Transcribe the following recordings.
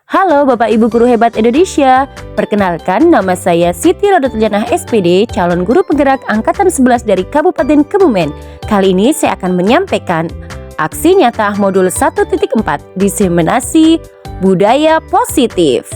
Halo Bapak Ibu Guru Hebat Indonesia. Perkenalkan, nama saya Siti Rodoteljanah SPD, calon guru penggerak Angkatan 11 dari Kabupaten Kebumen. Kali ini saya akan menyampaikan aksi nyata modul 1.4, diseminasi budaya positif.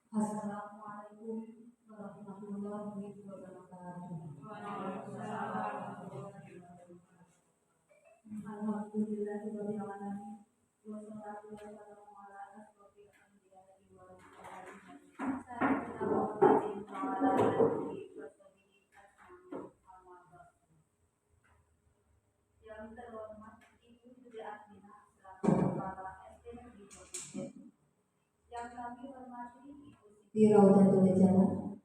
Assalamualaikum warahmatullahi wabarakatuh. Alhamdulillahirabbil alamin. Wassalatu wassalamu ala asyrofil anbiya'i wal mursalin sayyidina Muhammadin wa ala alihi wa sahbihi ajmain. Amma ba'du. Yang terhormat Ibu Sri Aminah selaku Kepala SD Negeri Kebumen. Yang kami hormati Ibu Rodoteljanah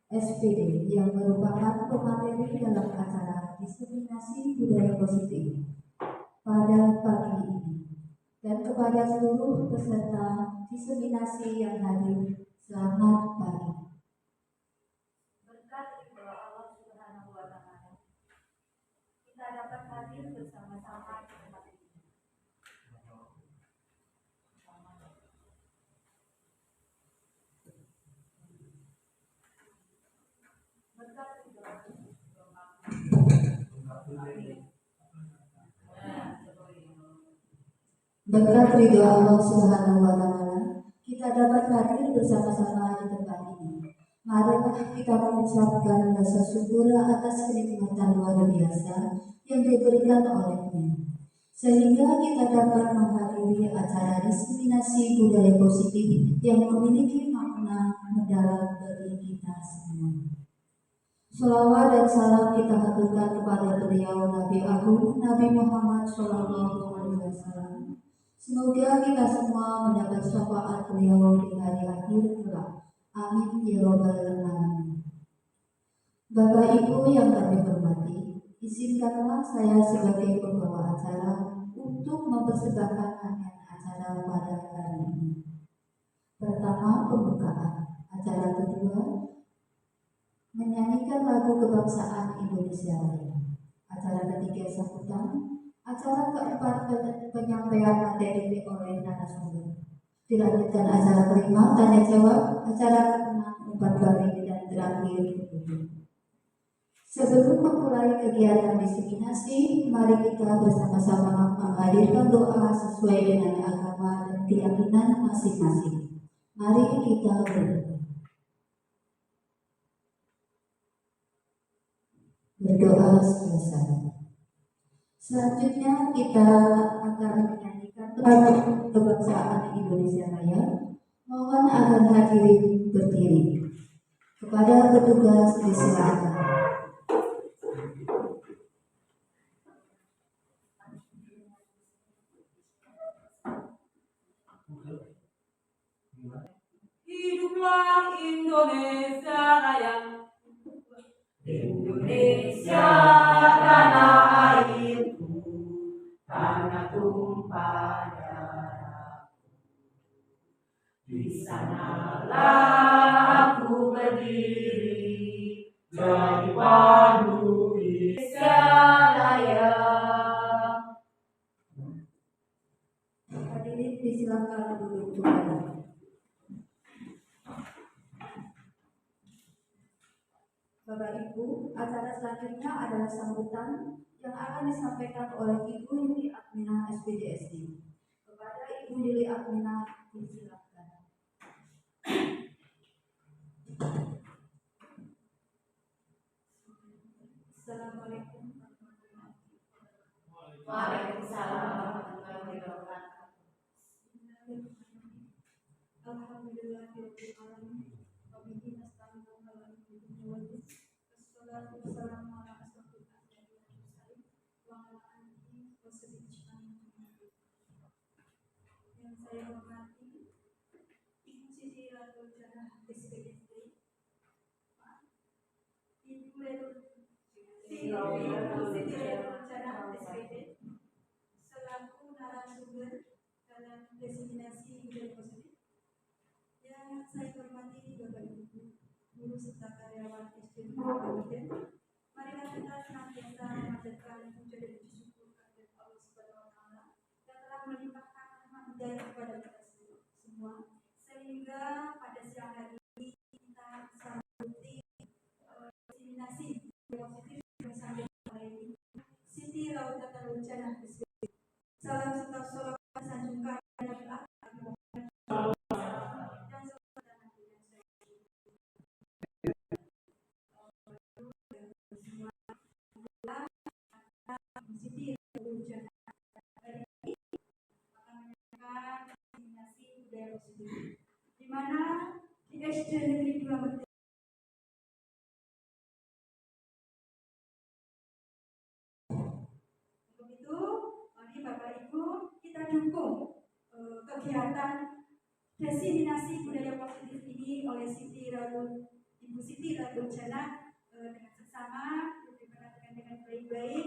SPD yang merupakan pemateri dalam acara diseminasi budaya positif pada pagi ini, dan kepada seluruh peserta diseminasi yang hadir, selamat pagi. Berkat ridho Allah Subhanahu wa Ta'ala, kita dapat hadir bersama-sama di tempat ini. Berkat ridho Allah Subhanahu wa Ta'ala, kita dapat hadir bersama-sama di tempat ini. Marilah kita mengucapkan rasa syukur atas kenikmatan luar biasa yang diberikan olehnya, sehingga kita dapat menghadiri acara diseminasi budaya positif yang memiliki makna mendalam bagi kita semua. Shalawat dan salam kita haturkan kepada beliau Nabi Agung Nabi Muhammad SAW. Semoga kita semua mendapat syafaat beliau di hari akhir kelak. Amin ya robbal alamin. Bapak Ibu yang kami hormati, izinkanlah saya sebagai pembawa acara untuk mempersembahkan rangkaian acara pada hari ini. Pertama, pembukaan. Acara kedua, menyanyikan lagu kebangsaan Indonesia Raya. Acara ketiga, sambutan. Acara keempat, penyampaian materi oleh narasumber. Dilanjutkan acara kelima, tanya jawab. Acara keenam, umpan balik, dan terakhir tutup. Sebelum memulai kegiatan diseminasi, mari kita bersama-sama menghadirkan doa sesuai dengan agama dan keyakinan masing-masing. Mari kita berdoa selesai. Selanjutnya kita akan menyanyikan lagu kebangsaan Indonesia Raya. Mohon agar hadirin berdiri. Kepada petugas disilakan. Hiduplah Indonesia Raya. Indonesia tanah airku, tanah tumpah darah. Di sanalah aku berdiri, jadi pandu Indonesia Raya. Hadirin disilakan duduk kembali. Bapak Ibu, acara selanjutnya adalah sambutan yang akan disampaikan oleh Ibu Yuli Akminah SPDSD. Kepada Ibu Yuli Akminah, disilakan. Assalamualaikum warahmatullahi wabarakatuh. Waalaikumsalam warahmatullahi wabarakatuh. Alhamdulillahirabbil alamin. Wabihi nasta'inu ala umuri dunya. Wassalatu wassalamu ala asyrofil anbiya'i wal mursalin wa ala alihi wa sahbihi ajma'in. Yang saya hormati Ibu Siti Ratul Janah SPDSD, Ibu Siti Ratul Janah SPD selaku narasumber dalam diseminasi budaya positif. Yang saya hormati Bapak Ibu guru serta karyawan SD Kabupaten, marilah kita senantiasa memanjatkan puja dan puji syukur kepada Allah Subhanahu wa Ta'ala yang telah melimpahkan rahmat hidayah kepada kita semua, sehingga pada siang hari ini kita bisa mengikuti diseminasi positif yang disampaikan oleh Ibu Siti Ratul Janah SPD. Salam serta sholawat sanjungkan Nabi Siti Ratul Janah hari ini akan menyampaikan diseminasi budaya positif, di mana di SD Negeri 2 Merdeka. Untuk itu, mari Bapak Ibu kita dukung kegiatan diseminasi budaya positif ini oleh Ibu Siti Ratul Janah dengan seksama, diperhatikan dengan baik-baik.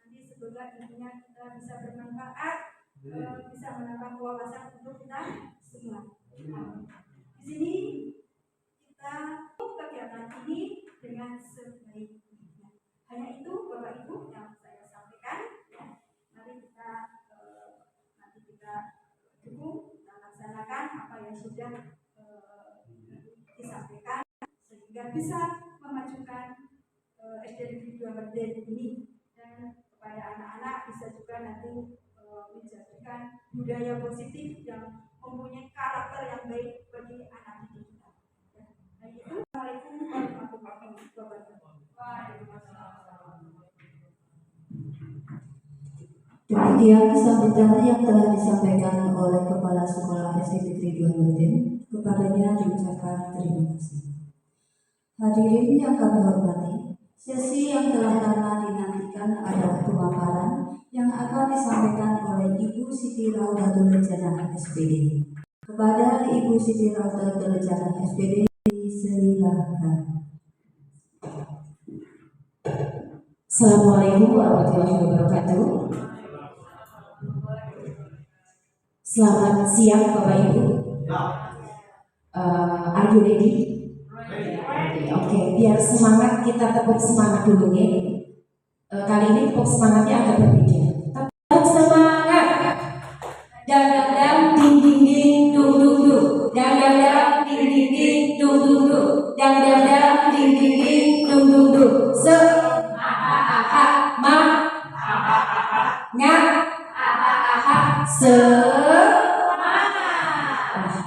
Nanti semoga intinya kita bisa bermanfaat, bisa menambah wawasan untuk kita semua. Di sini kita kegiatan ini dengan sebaik-baiknya. Hanya itu Bapak Ibu yang saya sampaikan. Ya. Mari kita nanti kita dukung dan laksanakan apa yang sudah disampaikan sehingga bisa memajukan SD Negeri 2 Merdeka ini, dan kepada anak-anak bisa juga nanti menjadikan budaya positif yang mempunyai karakter yang baik bagi anak didik kita. Dan itu, Assalamualaikum warahmatullahi wabarakatuh. Demikian sambutan yang telah disampaikan oleh Kepala Sekolah SD Negeri 2 Merdeka. Kepadanya diucapkan terima kasih. Hadirin yang kami hormati, sesi yang telah lama dinantikan adalah pemaparan yang akan disampaikan oleh Ibu Siti Ratul Janah SPD. Kepada Ibu Siti Ratul Janah SPD, silakan. Assalamualaikum warahmatullahi wabarakatuh. Selamat siang Bapak Ibu. Are you ready? Oke, biar semangat kita tepuk semangat dulu ya. Kali ini tepuk semangatnya agak berbeda. Tepuk semangat. Dang dang dang ding ding ding dung dung dung. Dang dang dang ding ding ding dung dung dung. Dang dang dang ding ding ding dung dung dung. Se ma nga se.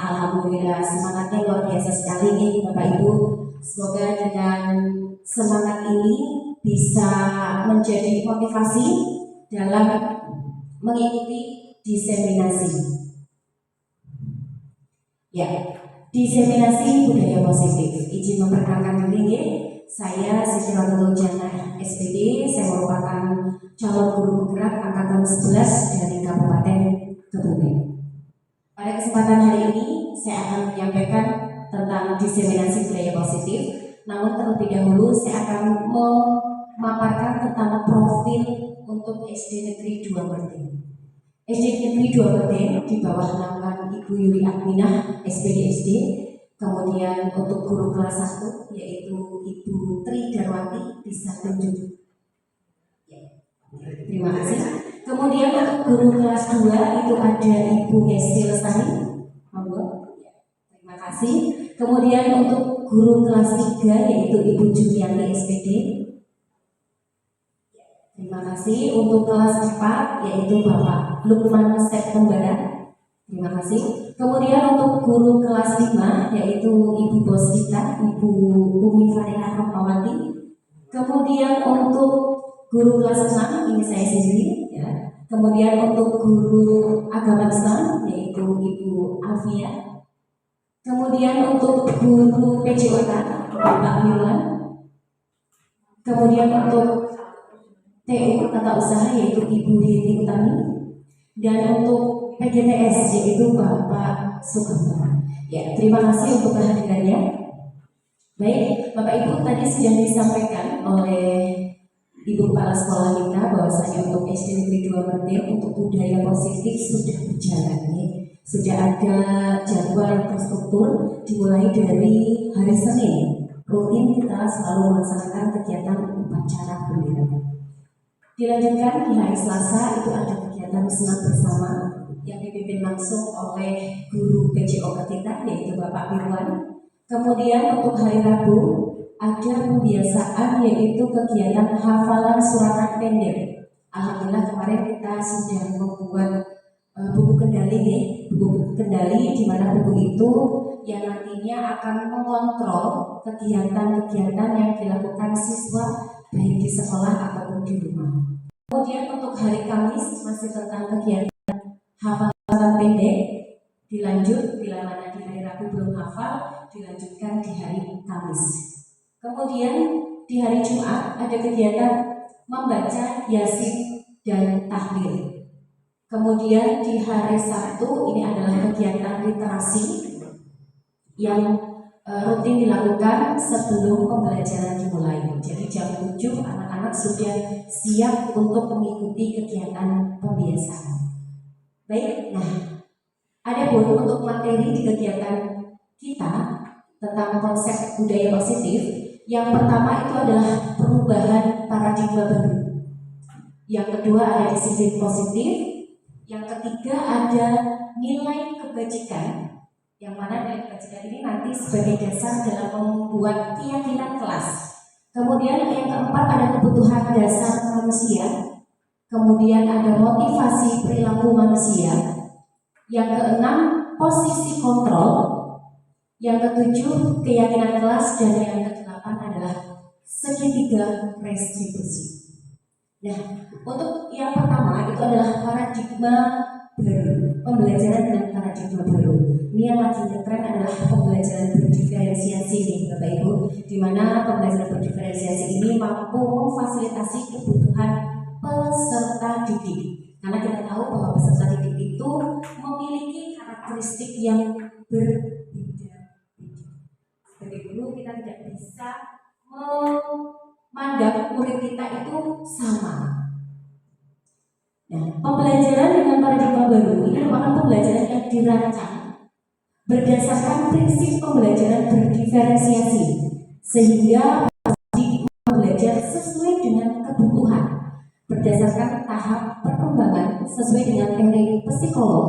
Alhamdulillah, semangatnya luar biasa sekali nih Bapak Ibu. Semoga dengan semangat ini bisa menjadi motivasi dalam mengikuti diseminasi. Ya, diseminasi budaya positif. Izin memperkenalkan diri ya. Saya Siti Ratul Janah SPD. Saya merupakan calon guru penggerak angkatan 11 dari Kabupaten Kebumen. Pada kesempatan hari ini saya akan menyampaikan tentang diseminasi budaya positif. Namun terlebih dahulu saya akan memaparkan tentang profil untuk SD Negeri 2 Merdeka. SD Negeri 2 Merdeka di bawah naungan Ibu Yuli Akminah SPDSD. Kemudian untuk guru kelas 1 yaitu Ibu Tri Darwati bisa tunjuk. Terima kasih. Kemudian untuk guru kelas 2 itu ada Ibu Hesti Lestari. Terima kasih. Kemudian untuk guru kelas 3 yaitu Ibu Juliani SPD. Terima kasih. Untuk kelas 4 yaitu Bapak Lukman Septembaran. Terima kasih. Kemudian untuk guru kelas 5 yaitu Ibu bos kita, Ibu Umi Farina Rahmawati. Kemudian untuk guru kelas 6 ini saya sendiri ya. Kemudian untuk guru agama Islam yaitu Ibu Alfia. Kemudian untuk guru PJOK Bapak Wirwan. Kemudian untuk TU Tata Usaha yaitu Ibu Hiti Utami. Dan untuk PGTS yaitu Bapak Sugeng. Ya, terima kasih untuk kehadirannya. Baik, Bapak Ibu tadi sudah disampaikan oleh Ibu Kepala Sekolah kita bahwasanya untuk SD Negeri 2 Mertil untuk budaya positif sudah berjalan nih. Sudah ada jadwal yang terstruktur dimulai dari hari Senin. Rutin kita selalu melaksanakan kegiatan upacara bendera. Dilanjutkan di hari Selasa itu ada kegiatan senam bersama yang dipimpin langsung oleh guru PJO kita yaitu Bapak Wirwan. Kemudian untuk hari Rabu ada pembiasaan yaitu kegiatan hafalan suratan pendek. Alhamdulillah kemarin kita sudah membuat buku kendali nih, buku kendali di mana buku itu yang nantinya akan mengontrol kegiatan-kegiatan yang dilakukan siswa baik di sekolah ataupun di rumah. Kemudian untuk hari Kamis masih tentang kegiatan hafalan pendek, dilanjut bila mana di hari Rabu belum hafal, dilanjutkan di hari Kamis. Kemudian di hari Jumat ada kegiatan membaca Yasin dan tahlil. Kemudian di hari Sabtu ini adalah kegiatan literasi yang rutin dilakukan sebelum pembelajaran dimulai. Jadi jam 7 anak-anak sudah siap untuk mengikuti kegiatan pembiasaan. Baik, nah ada pun untuk materi di kegiatan kita tentang konsep budaya positif. Yang pertama itu adalah perubahan paradigma baru. Yang kedua ada disiplin positif. Yang ketiga ada nilai kebajikan. Yang mana nilai kebajikan ini nanti sebagai dasar dalam membuat keyakinan kelas. Kemudian yang keempat ada kebutuhan dasar manusia. Kemudian ada motivasi perilaku manusia. Yang keenam posisi kontrol. Yang ketujuh keyakinan kelas. Dan yang kedelapan adalah segitiga restribusi. Nah, untuk yang pertama itu adalah paradigma baru, pembelajaran dengan paradigma baru. Ini yang lagi ngetren adalah pembelajaran berdiferensiasi nih Bapak Ibu, di mana pembelajaran berdiferensiasi ini mampu memfasilitasi kebutuhan peserta didik. Karena kita tahu bahwa peserta didik itu memiliki karakteristik yang berbeda. Sebagai guru kita tidak bisa memandang murid kita itu sama. Nah, pembelajaran dengan paradigma baru ini merupakan pembelajaran yang dirancang berdasarkan prinsip pembelajaran berdiferensiasi, sehingga belajar sesuai dengan kebutuhan berdasarkan tahap perkembangan sesuai dengan teori psikolog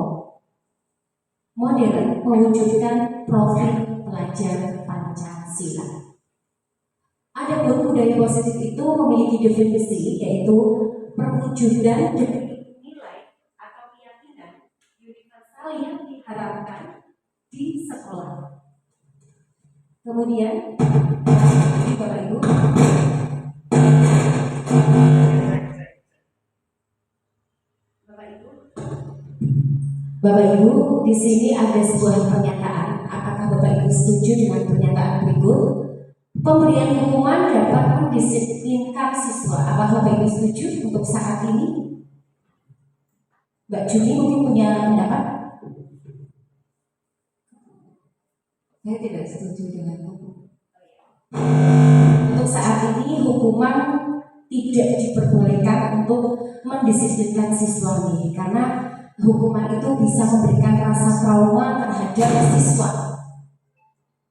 modern mewujudkan profil pelajar Pancasila. Adapun budaya positif itu memiliki definisi yaitu perwujudan nilai atau keyakinan universal yang diharapkan di sekolah. Kemudian, Bapak Ibu, Bapak Ibu, di sini ada sebuah pernyataan. Apakah Bapak Ibu setuju dengan pernyataan berikut? Pemberian hukuman dapat mendisiplinkan siswa. Apakah Bapak Ibu setuju untuk saat ini? Mbak Juni mungkin punya pendapat? Saya tidak setuju dengan hukum. Untuk saat ini hukuman tidak diperbolehkan untuk mendisiplinkan siswa nih, karena hukuman itu bisa memberikan rasa trauma terhadap siswa.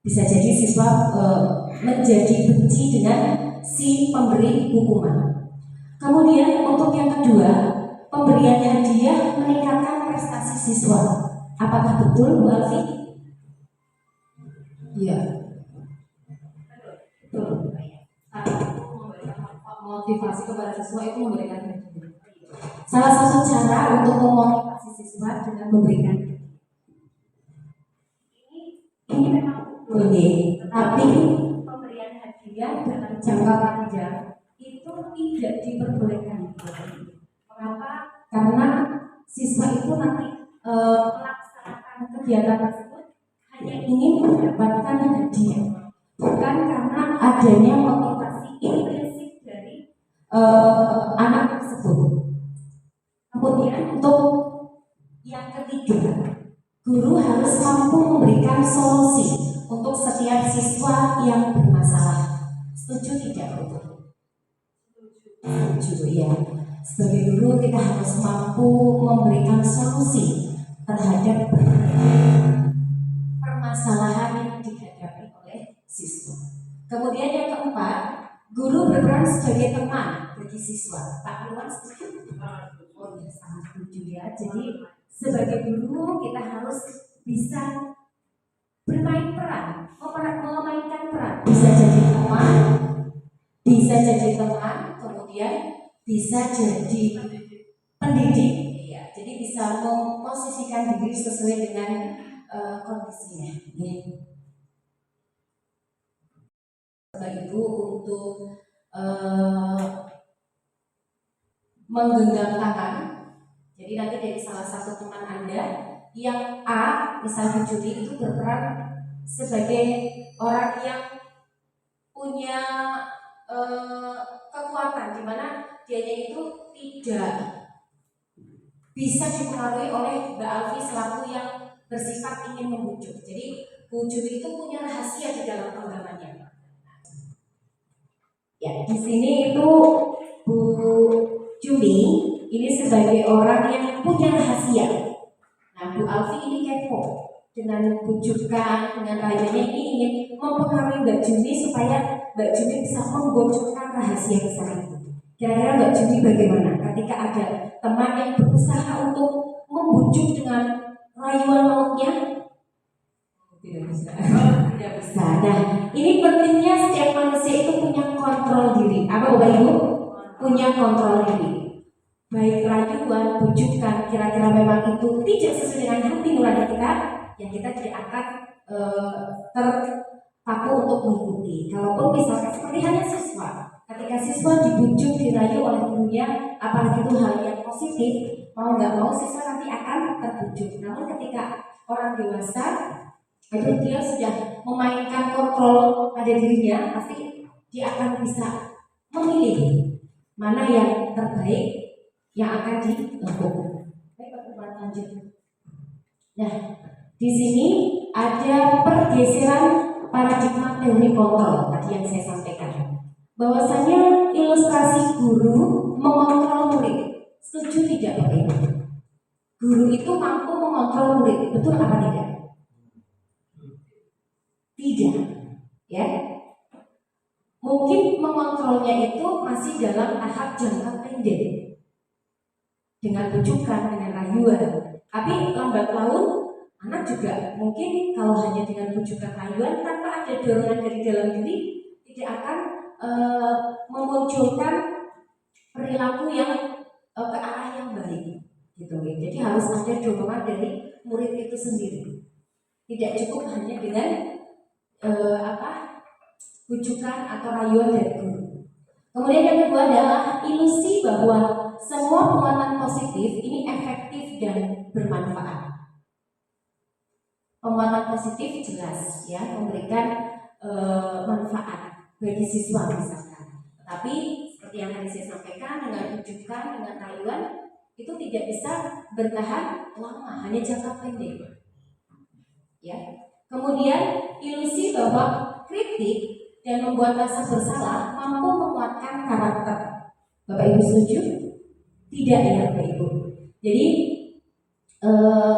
Bisa jadi siswa menjadi benci dengan si pemberi hukuman. Kemudian untuk yang kedua, pemberian hadiah meningkatkan prestasi siswa. Apakah betul Bu Alfi? Iya. motivasi kepada siswa itu memberikan hadiah. Salah satu cara untuk memotivasi siswa dengan memberikan Ini memang boleh, tapi pemberian hadiah dalam jangka panjang itu tidak diperbolehkan. Mengapa? Karena siswa itu nanti melaksanakan kegiatan tersebut hanya ingin mendapatkan hadiah, bukan karena adanya motivasi intrinsik dari anak tersebut. Kemudian untuk yang ketiga, guru harus mampu memberikan solusi untuk setiap siswa yang bermasalah. Setuju tidak, Bu? Setuju ya. Sebagai guru kita harus mampu memberikan solusi terhadap permasalahan yang dihadapi oleh siswa. Kemudian yang keempat, guru berperan sebagai teman bagi siswa. Pak Irwan setuju? Oh ya, sangat setuju ya. Jadi sebagai guru kita harus bisa bermain peran, memainkan peran. Bisa jadi teman, kemudian bisa jadi pendidik. Ya, jadi bisa memposisikan diri sesuai dengan kondisinya. Ya. Bapak Ibu untuk menggenggam tangan. Jadi nanti dari salah satu teman Anda yang A, misalnya Juli, itu berperan sebagai orang yang punya kekuatan di mana dianya itu tidak bisa dipengaruhi oleh Mbak Alfi selaku yang bersifat ingin membujuk. Jadi Bu Juli itu punya rahasia di dalam penggamannya. Ya, di sini itu Bu Juli ini sebagai orang yang punya rahasia. Nah, Bu Alfi ini kepo dengan bujukan, dengan rayuannya ini ingin mempengaruhi Mbak Juli supaya Mbak Juli bisa membocorkan rahasia besar itu. Kira-kira Mbak Juli bagaimana ketika ada teman yang berusaha untuk membujuk dengan rayuan mautnya? Tidak bisa. Tidak bisa. Nah, ini pentingnya setiap manusia itu punya kontrol diri. Apa Bapak Ibu? Punya kontrol diri. Baik rayuan, bujukan, kira-kira memang itu tidak sesuai dengan hati nurani kita, yang kita tidak akan terpaku untuk mengikuti. Kalaupun misalkan seperti hanya siswa, ketika siswa dibujuk, dirayu oleh gurunya, apalagi itu hal yang positif, mau nggak mau siswa nanti akan terbujuk. Namun ketika orang dewasa, itu dia sudah memainkan kontrol pada dirinya, pasti dia akan bisa memilih mana yang terbaik yang akan dilakukan. Baik, Pak, lanjut. Nah, di sini ada pergeseran paradigma teori kontrol tadi yang saya sampaikan. Bahwasanya ilustrasi guru mengontrol murid. Setuju tidak, Pak Ibu? Guru itu mampu mengontrol murid, betul apa tidak? Tidak, ya. Mungkin mengontrolnya itu masih dalam tahap jangka pendek, dengan bujukan, dengan rayuan. Tapi lambat laun anak juga mungkin kalau hanya dengan bujukan rayuan tanpa ada dorongan dari dalam diri tidak akan memunculkan perilaku yang ke arah yang baik, gitu. Jadi harus ada dorongan dari murid itu sendiri. Tidak cukup hanya dengan bujukan atau rayuan dari guru. Kemudian yang kedua adalah ilusi bahwa semua penguatan positif ini efektif dan bermanfaat. Penguatan positif jelas ya memberikan manfaat bagi siswa misalkan. Tetapi seperti yang tadi saya sampaikan, dengan bujukan, dengan rayuan itu tidak bisa bertahan lama, hanya jangka pendek. Ya. Kemudian ilusi bahwa kritik dan membuat rasa bersalah mampu menguatkan karakter. Bapak Ibu setuju? Tidak ya Bapak Ibu. Jadi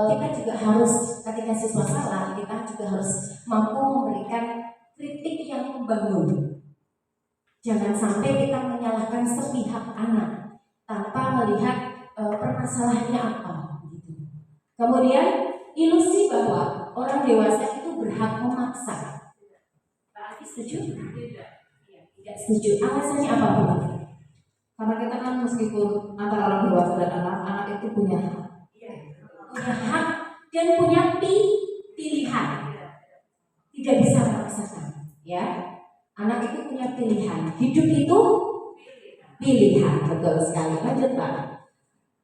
kita juga harus ketika siswa salah, kita juga harus mampu memberikan kritik yang membangun. Jangan sampai kita menyalahkan sepihak anak tanpa melihat permasalahannya apa. Kemudian ilusi bahwa orang dewasa itu berhak memaksa. Setuju? Tidak setuju. Alasannya apa Bu? Karena kita kan meskipun antara orang dewasa dan anak itu punya hak. Punya hak dan punya pilihan. Tidak bisa memaksakan, ya. Anak itu punya pilihan. Hidup itu pilihan, betul sekali. Lanjut Pak.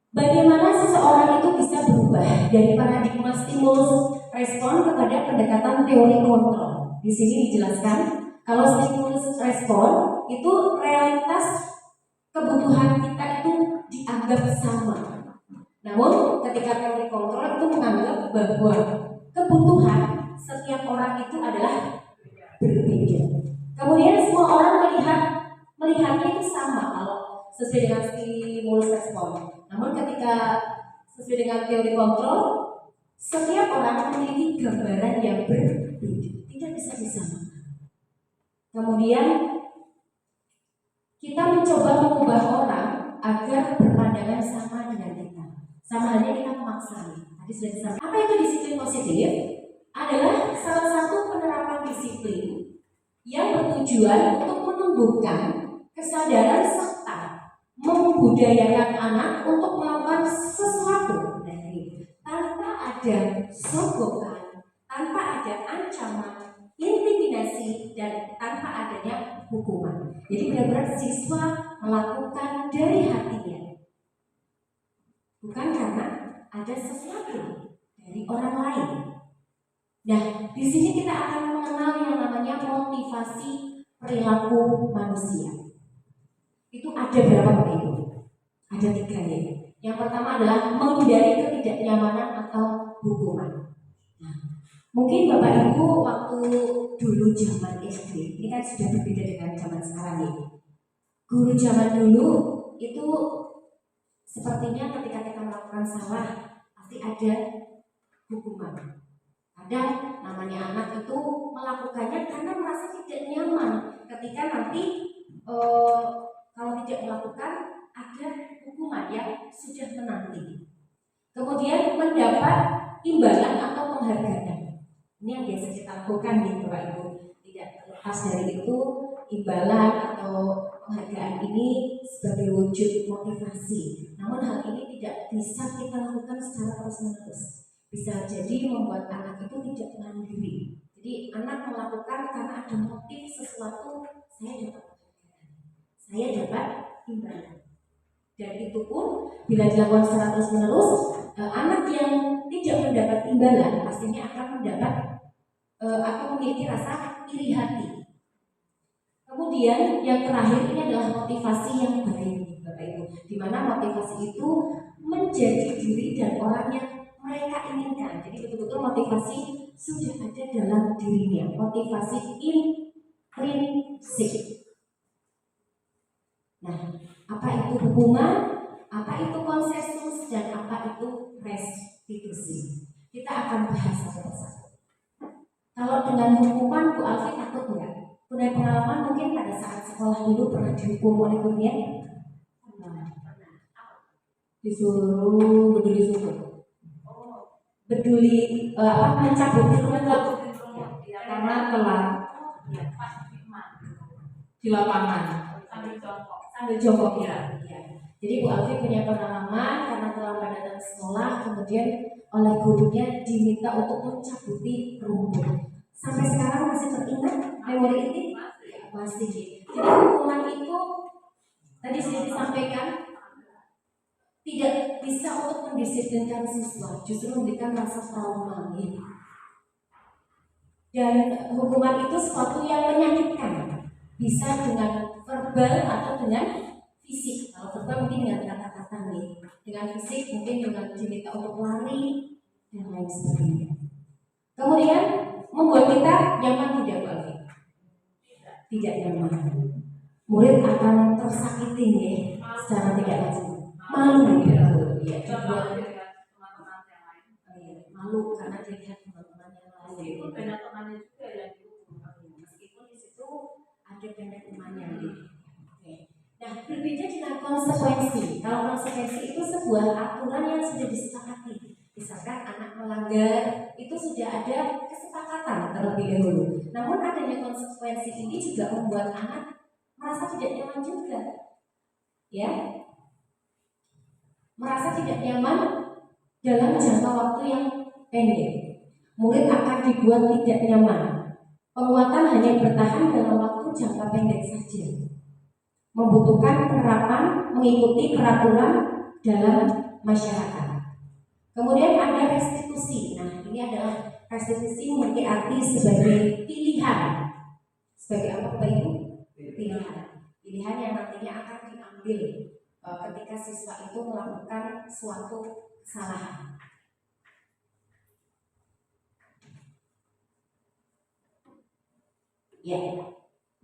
Bagaimana seseorang itu bisa berubah dari paradigma stimulus respon kepada pendekatan teori kontrol? Di sini dijelaskan kalau stimulus respon itu realitas kebutuhan kita itu dianggap sama. Namun ketika teori kontrol itu menganggap bahwa kebutuhan setiap orang itu adalah berbeda. Kemudian semua orang melihatnya itu sama kalau sesuai dengan stimulus respon. Namun ketika sesuai dengan teori kontrol, setiap orang memiliki gambaran yang berbeda, tidak bisa disamakan. Kemudian kita mencoba mengubah orang agar berpandangan sama dengan kita. Sama halnya kita memaksa. Tadi sudah disampaikan. Apa itu disiplin positif? Adalah salah satu penerapan disiplin yang bertujuan untuk menumbuhkan kesadaran serta membudayakan anak untuk melakukan sesuatu tanpa ada sogokan, tanpa ada ancaman, intimidasi, dan tanpa adanya hukuman. Jadi benar-benar siswa melakukan dari hatinya, bukan karena ada sesuatu dari orang lain. Nah, di sini kita akan mengenal yang namanya motivasi perilaku manusia. Itu ada berapa itu? Ada 3 ya. Yang pertama adalah menghindari ketidaknyamanan atau hukuman. Nah, mungkin Bapak Ibu waktu dulu zaman SD, ini kan sudah berbeda dengan zaman sekarang nih. Guru zaman dulu itu sepertinya ketika kita melakukan salah pasti ada hukuman. Kadang namanya anak itu melakukannya karena merasa tidak nyaman ketika nanti kalau tidak melakukan ada hukuman yang sudah menanti. Kemudian mendapat imbalan atau penghargaan. Ini yang biasa kita lakukan nih Bapak Ibu. Tidak terlepas dari itu, imbalan atau penghargaan ini sebagai wujud motivasi. Namun hal ini tidak bisa kita lakukan secara terus-menerus. Bisa jadi membuat anak itu tidak mandiri. Jadi anak melakukan karena ada motif sesuatu, saya dapat penghargaan, saya dapat imbalan. Dan itu pun bila dilakukan secara terus-menerus, anak yang tidak mendapat imbalan pastinya akan mendapat atau memiliki rasa iri hati. Kemudian yang terakhir ini adalah motivasi yang baik, Bapak Ibu, di mana motivasi itu menjadi diri dan orang yang mereka inginkan. Jadi betul-betul motivasi sudah ada dalam dirinya, motivasi intrinsik. Nah, apa itu hukuman, apa itu konsensus, dan apa itu restitusi. Kita akan bahas satu persatu. Kalau dengan hukuman, Bu Alfi takut nggak? Punya pengalaman mungkin pada saat sekolah dulu pernah dihukum oleh gurunya? Disuruh berdiri sungguh. Peduli mencabut rumput Karena telah di lapangan sambil jongkok ya. Jadi Bu Alfi punya pengalaman karena terlambat datang sekolah, kemudian oleh gurunya diminta untuk mencabuti rumput. Sampai sekarang masih teringat memori ini? Masih. Jadi hukuman itu tadi sudah disampaikan tidak bisa untuk mendisiplinkan siswa, justru memberikan rasa trauma. Dan hukuman itu sesuatu yang menyakitkan, bisa dengan verbal atau dengan fisik. Kalau verbal mungkin dengan kata-kata nih, dengan fisik mungkin dengan diminta untuk lari dan lain sebagainya. Kemudian membuat kita nyaman tidak, Bu Alfi? Tidak nyaman. Murid akan tersakiti nih secara tidak langsung. Malu gitu, ya. Malu karena dilihat teman-teman yang lain. Meskipun banyak temannya juga yang dihukum. Meskipun di situ ada banyak temannya gitu. Oke. Nah, berbeda dengan konsekuensi. Kalau konsekuensi itu sebuah aturan yang sudah disepakati. Misalkan anak melanggar, itu sudah ada kesepakatan terlebih dahulu. Namun adanya konsekuensi ini juga membuat anak merasa tidak nyaman juga. ya, merasa tidak nyaman dalam jangka waktu yang pendek. Murid akan dibuat tidak nyaman. Penguatan hanya bertahan dalam waktu jangka pendek saja. Membutuhkan penerapan mengikuti peraturan dalam masyarakat. Kemudian ada restitusi. Nah, ini adalah restitusi memiliki arti sebagai pilihan. Sebagai apa Bapak Ibu? Pilihan. Pilihan yang nantinya akan diambil ketika siswa itu melakukan suatu kesalahan. Ya,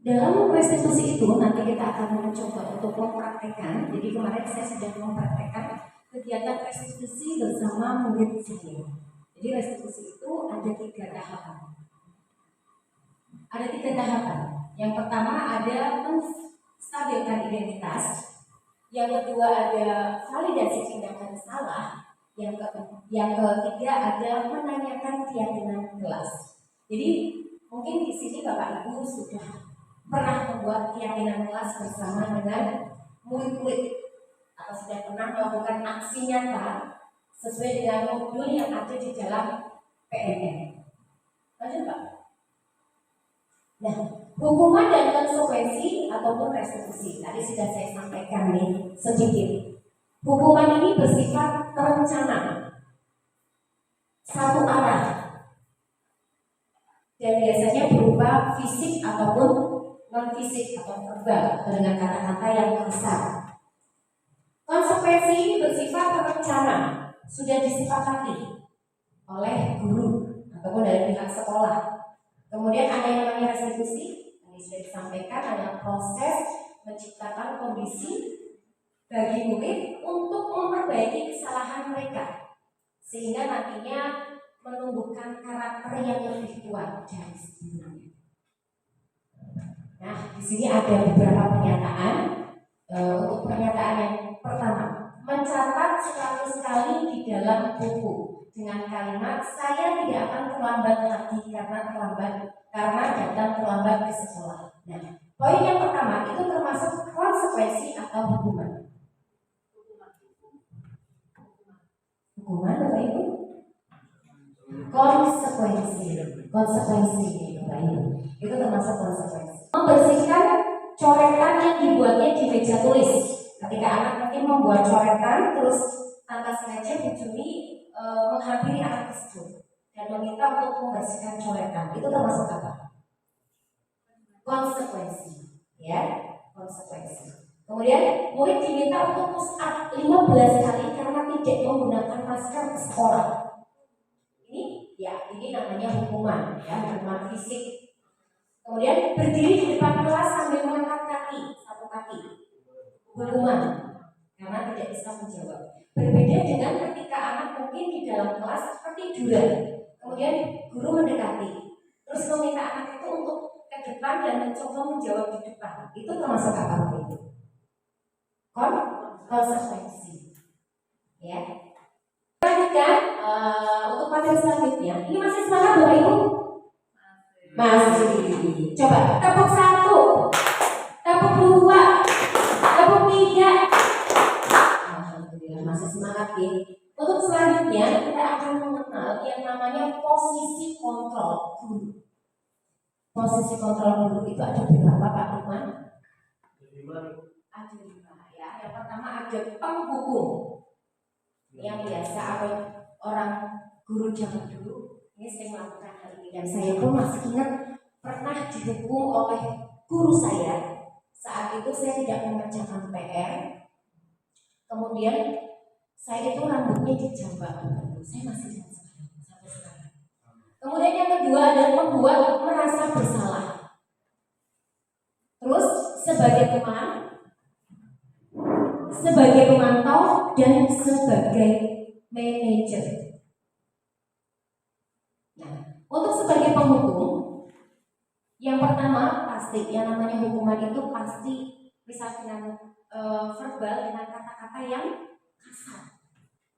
dalam restitusi itu nanti kita akan mencoba untuk mempraktekkan. Jadi kemarin saya sudah mempraktekkan kegiatan restitusi bersama murid saya. Jadi restitusi itu ada 3 tahapan. Ada 3 tahapan. Yang pertama ada menstabilkan identitas. Yang kedua ada validasi tindakan salah. Yang ketiga ada menanyakan keyakinan kelas. Jadi mungkin di sini Bapak Ibu sudah pernah membuat keyakinan kelas bersama dengan murid-murid atau sudah pernah melakukan aksi nyata sesuai dengan modul yang ada di dalam PNN. Lanjut Pak. Nah, hukuman dan konsekuensi ataupun restitusi tadi sudah saya sampaikan nih sedikit. Hukuman ini bersifat terencana, satu arah, dan biasanya berupa fisik ataupun non fisik atau verbal dengan kata-kata yang kasar. Konsekuensi ini bersifat terencana, sudah disepakati oleh guru ataupun dari pihak sekolah. Kemudian ada yang namanya restitusi, ini sudah disampaikan, ada proses menciptakan kondisi bagi murid untuk memperbaiki kesalahan mereka sehingga nantinya menumbuhkan karakter yang lebih kuat dari sebelumnya. Nah, di sini ada beberapa pernyataan. Untuk pernyataan yang pertama, mencatat 100 kali di dalam buku dengan kalimat saya tidak akan terlambat lagi karena datang terlambat ke sekolah. Nah, poin yang pertama itu termasuk konsekuensi atau hukuman. Hukuman Bapak Ibu? Konsekuensi Bapak Ibu. Itu termasuk konsekuensi. Membersihkan coretan yang dibuatnya di meja tulis. Ketika anak mungkin membuat coretan terus tanpa sengaja Bu Juni menghampiri anak tersebut dan meminta untuk membersihkan coretan, itu termasuk apa? Konsekuensi, ya, konsekuensi. Kemudian murid diminta untuk push up 15 kali karena tidak menggunakan masker ke sekolah. Ini namanya hukuman, ya, hukuman fisik. Kemudian berdiri di depan kelas sambil mengangkat kaki, satu kaki, hukuman karena tidak bisa menjawab. Berbeda dengan ketika anak mungkin di dalam kelas ketiduran, kemudian guru mendekati, terus meminta anak itu untuk ke depan dan mencoba menjawab di depan. Itu termasuk apa itu? Konsekuensi, ya. Lanjutkan untuk materi selanjutnya. Ini masih semangat Bapak Ibu? Masih. Coba tepuk 1, tepuk 2, tepuk 3. Alhamdulillah masih semangat ya. Untuk selanjutnya kita akan mengenal yang namanya posisi kontrol guru. Posisi kontrol guru itu ada berapa Pak Lukman? Ada 5 ya. Yang pertama ada penghukum. Yang biasa orang guru zaman dulu ini sering melakukan hal ini dan saya pun masih ingat pernah dihukum oleh guru saya. Saat itu saya tidak mengerjakan PR, kemudian saya itu rambutnya dijambak, saya masih ingat sampai sekarang. Kemudian yang kedua adalah membuat merasa bersalah. Terus sebagai teman, sebagai pemantau, dan sebagai manajer. Nah, untuk sebagai penghukum, yang pertama pasti yang namanya hukuman itu pasti bisa dengan verbal, dengan kata-kata yang kasar,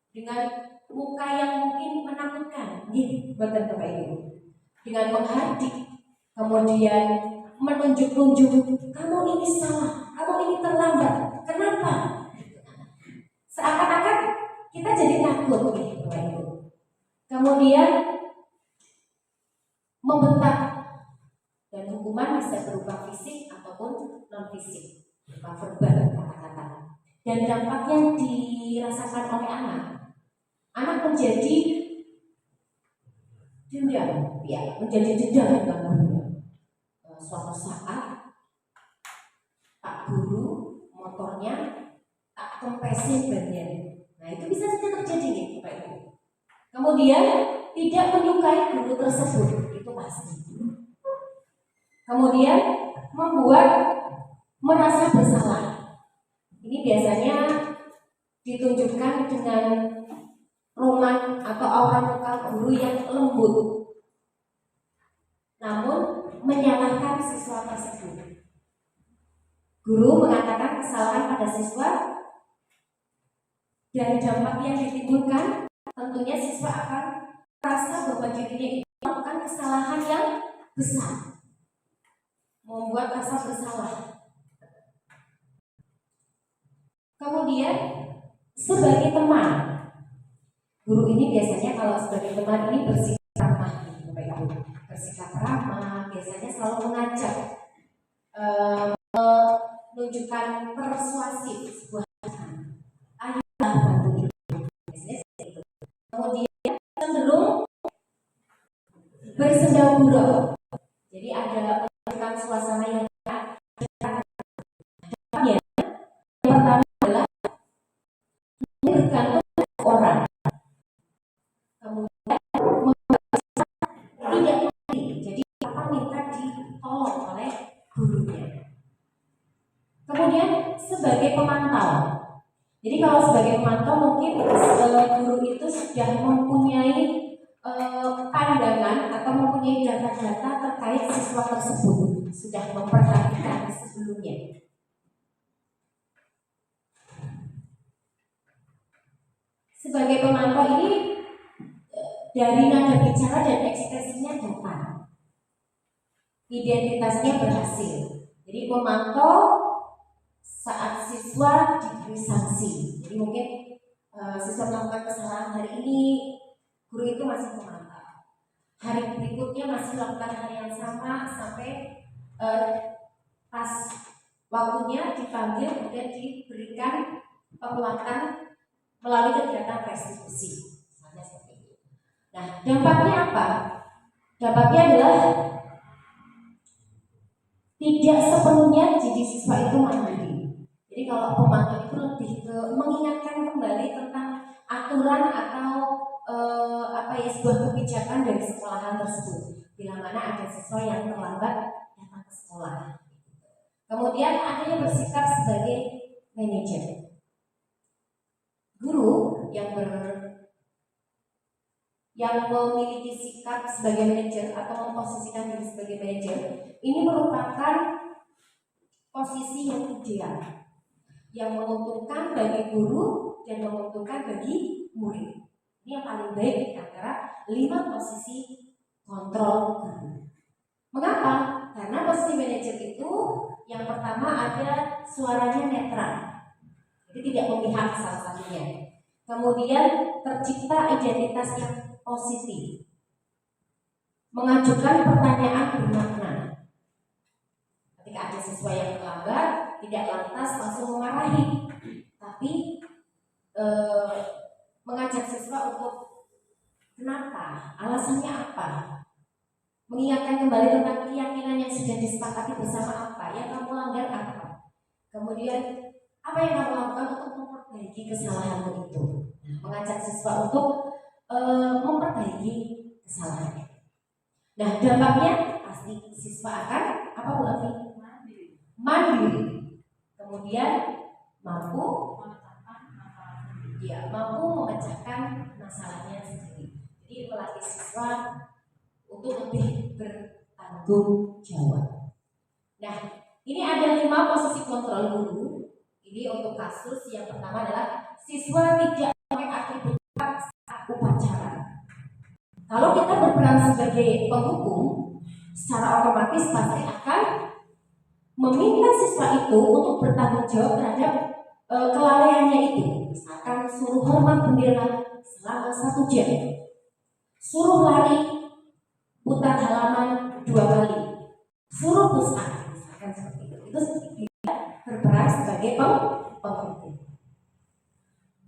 dengan muka yang mungkin menakutkan, betul Bapak Ibu, dengan menghardik, kemudian menunjuk-nunjuk, kamu ini salah, kamu ini terlambat, kenapa? fisik, berupa verbal, kata-kata. Dan dampak yang dirasakan oleh anak menjadi dendam, ya, menjadi dendam dengan gurunya. Suatu saat Pak Guru motornya tak kempesin bannya. Nah itu bisa saja terjadi nih Bapak Ibu. Kemudian tidak menyukai guru tersebut, itu pasti. Kemudian membuat merasa bersalah. Ini biasanya ditunjukkan dengan roman atau aura muka guru yang lembut, namun menyalahkan siswa tersebut. Guru mengatakan kesalahan pada siswa dan dampak yang ditimbulkan, tentunya siswa akan merasa bahwa dirinya itu melakukan kesalahan yang besar, membuat rasa bersalah. Kemudian sebagai teman, guru ini biasanya kalau sebagai teman ini bersikap ramah, bersikap ramah, biasanya selalu mengajak, menunjukkan persuasif sebuah teman. Ayolah bantu itu, biasanya seperti itu. Kemudian cenderung bersenda gurau, jadi ada menunjukkan suasana yang yang pertama adalah bergantung orang. Kemudian tidak mandiri, jadi apa minta ditolong oleh gurunya. Kemudian sebagai pemantau, jadi kalau sebagai pemantau mungkin guru itu sudah mempunyai pandangan atau mempunyai data-data terkait siswa tersebut, sudah memperhatikan sebelumnya. Sebagai pemantau ini dari nada bicara dan ekspresinya dapat, identitasnya berhasil. Jadi pemantau saat siswa diberi sanksi. Jadi mungkin siswa melakukan kesalahan hari ini, guru itu masih memantau. Hari berikutnya masih melakukan hal yang sama sampai pas waktunya dipanggil kemudian diberikan penguatan melalui kegiatan restitusi, misalnya seperti itu. Nah, dampaknya apa? Dampaknya adalah tidak sepenuhnya jadi siswa itu mandiri. Jadi kalau pemantau itu lebih ke mengingatkan kembali tentang aturan atau sebuah kebijakan dari sekolahan tersebut. Bila mana ada siswa yang terlambat datang ke sekolah. Kemudian ada yang bersikap sebagai manajer. Guru yang memiliki sikap sebagai manajer atau memposisikan diri sebagai manajer ini merupakan posisi yang ideal, yang menguntungkan bagi guru dan menguntungkan bagi murid. Ini yang paling baik di antara 5 posisi kontrol guru. Mengapa? Karena posisi manajer itu yang pertama ada suaranya netral, jadi tidak memihak salah satunya. Kemudian tercipta identitas yang positif, mengajukan pertanyaan bermakna. Ketika ada siswa yang terlambat, tidak lantas langsung memarahi, tapi mengajak siswa untuk kenapa, alasannya apa, mengingatkan kembali tentang keyakinan yang sudah disepakati bersama apa, yang kamu langgar apa, kemudian apa yang kamu lakukan untuk memperbaiki kesalahanmu itu. Nah, mengajak siswa untuk memperbaiki kesalahannya. Nah, dampaknya pasti siswa akan apa Bu Afi? Mandiri. Kemudian mampu memecahkan masalahnya sendiri. Jadi melatih siswa untuk lebih bertanggung jawab. Nah, ini ada 5 posisi kontrol guru. Ini untuk kasus yang pertama adalah siswa tidak pakai atribut saat upacara. Kalau kita berperan sebagai penghukum, secara otomatis pasti akan meminta siswa itu untuk bertanggung jawab terhadap kelalaiannya itu. Misalkan suruh hormat bendera selama 1 jam, suruh lari putar halaman 2 kali, suruh push up, misalkan seperti itu. Itu tidak sebagai penghukum.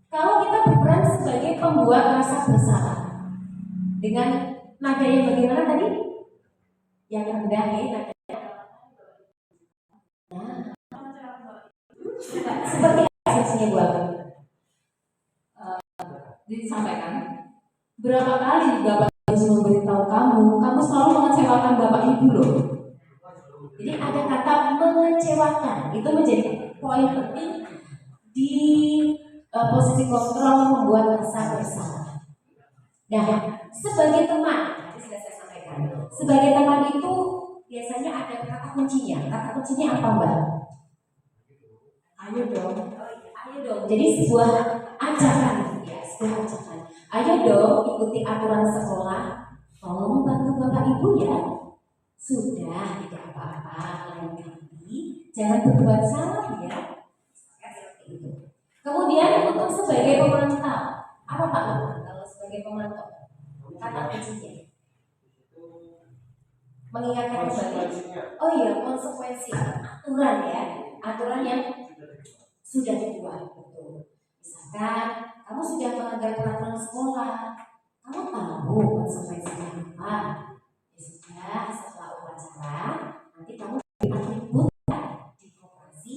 Kalau kita berperan sebagai pembuat rasa bersalah dengan nada yang bagaimana tadi? Yang rendah ya nada. Nah, seperti apa sesinya Bu Alfi? Disampaikan. Berapa kali Bapak harus memberitahu kamu selalu mengecewakan Bapak Ibu loh. Jadi ada kata mengecewakan, itu menjadi poin penting di posisi kontrol membuat rasa bersalah. Nah, sebagai teman, tadi sudah saya sampaikan, sebagai teman itu biasanya ada kata kuncinya. Kata kuncinya apa Mbak? Ayo dong, ayo dong. Jadi sebuah ajakan, ya, sebuah ajakan. Ayo dong ikuti aturan sekolah. Tolong bantu Bapak Ibu ya. Sudah, tidak apa-apa. Lain kali jangan berbuat salah ya. Seperti itu. Kemudian untuk sebagai pemantau, apa Pak Lukman kalau sebagai pemantau? Kata kuncinya. Mengingatkan kembali. Oh iya, konsekuensi, aturan ya, aturan yang sudah dibuat. Betul. Misalkan kamu sudah melanggar peraturan sekolah, kamu tahu konsekuensinya apa? Ya sudah, setelah upacara nanti kamu diatribut di koperasi,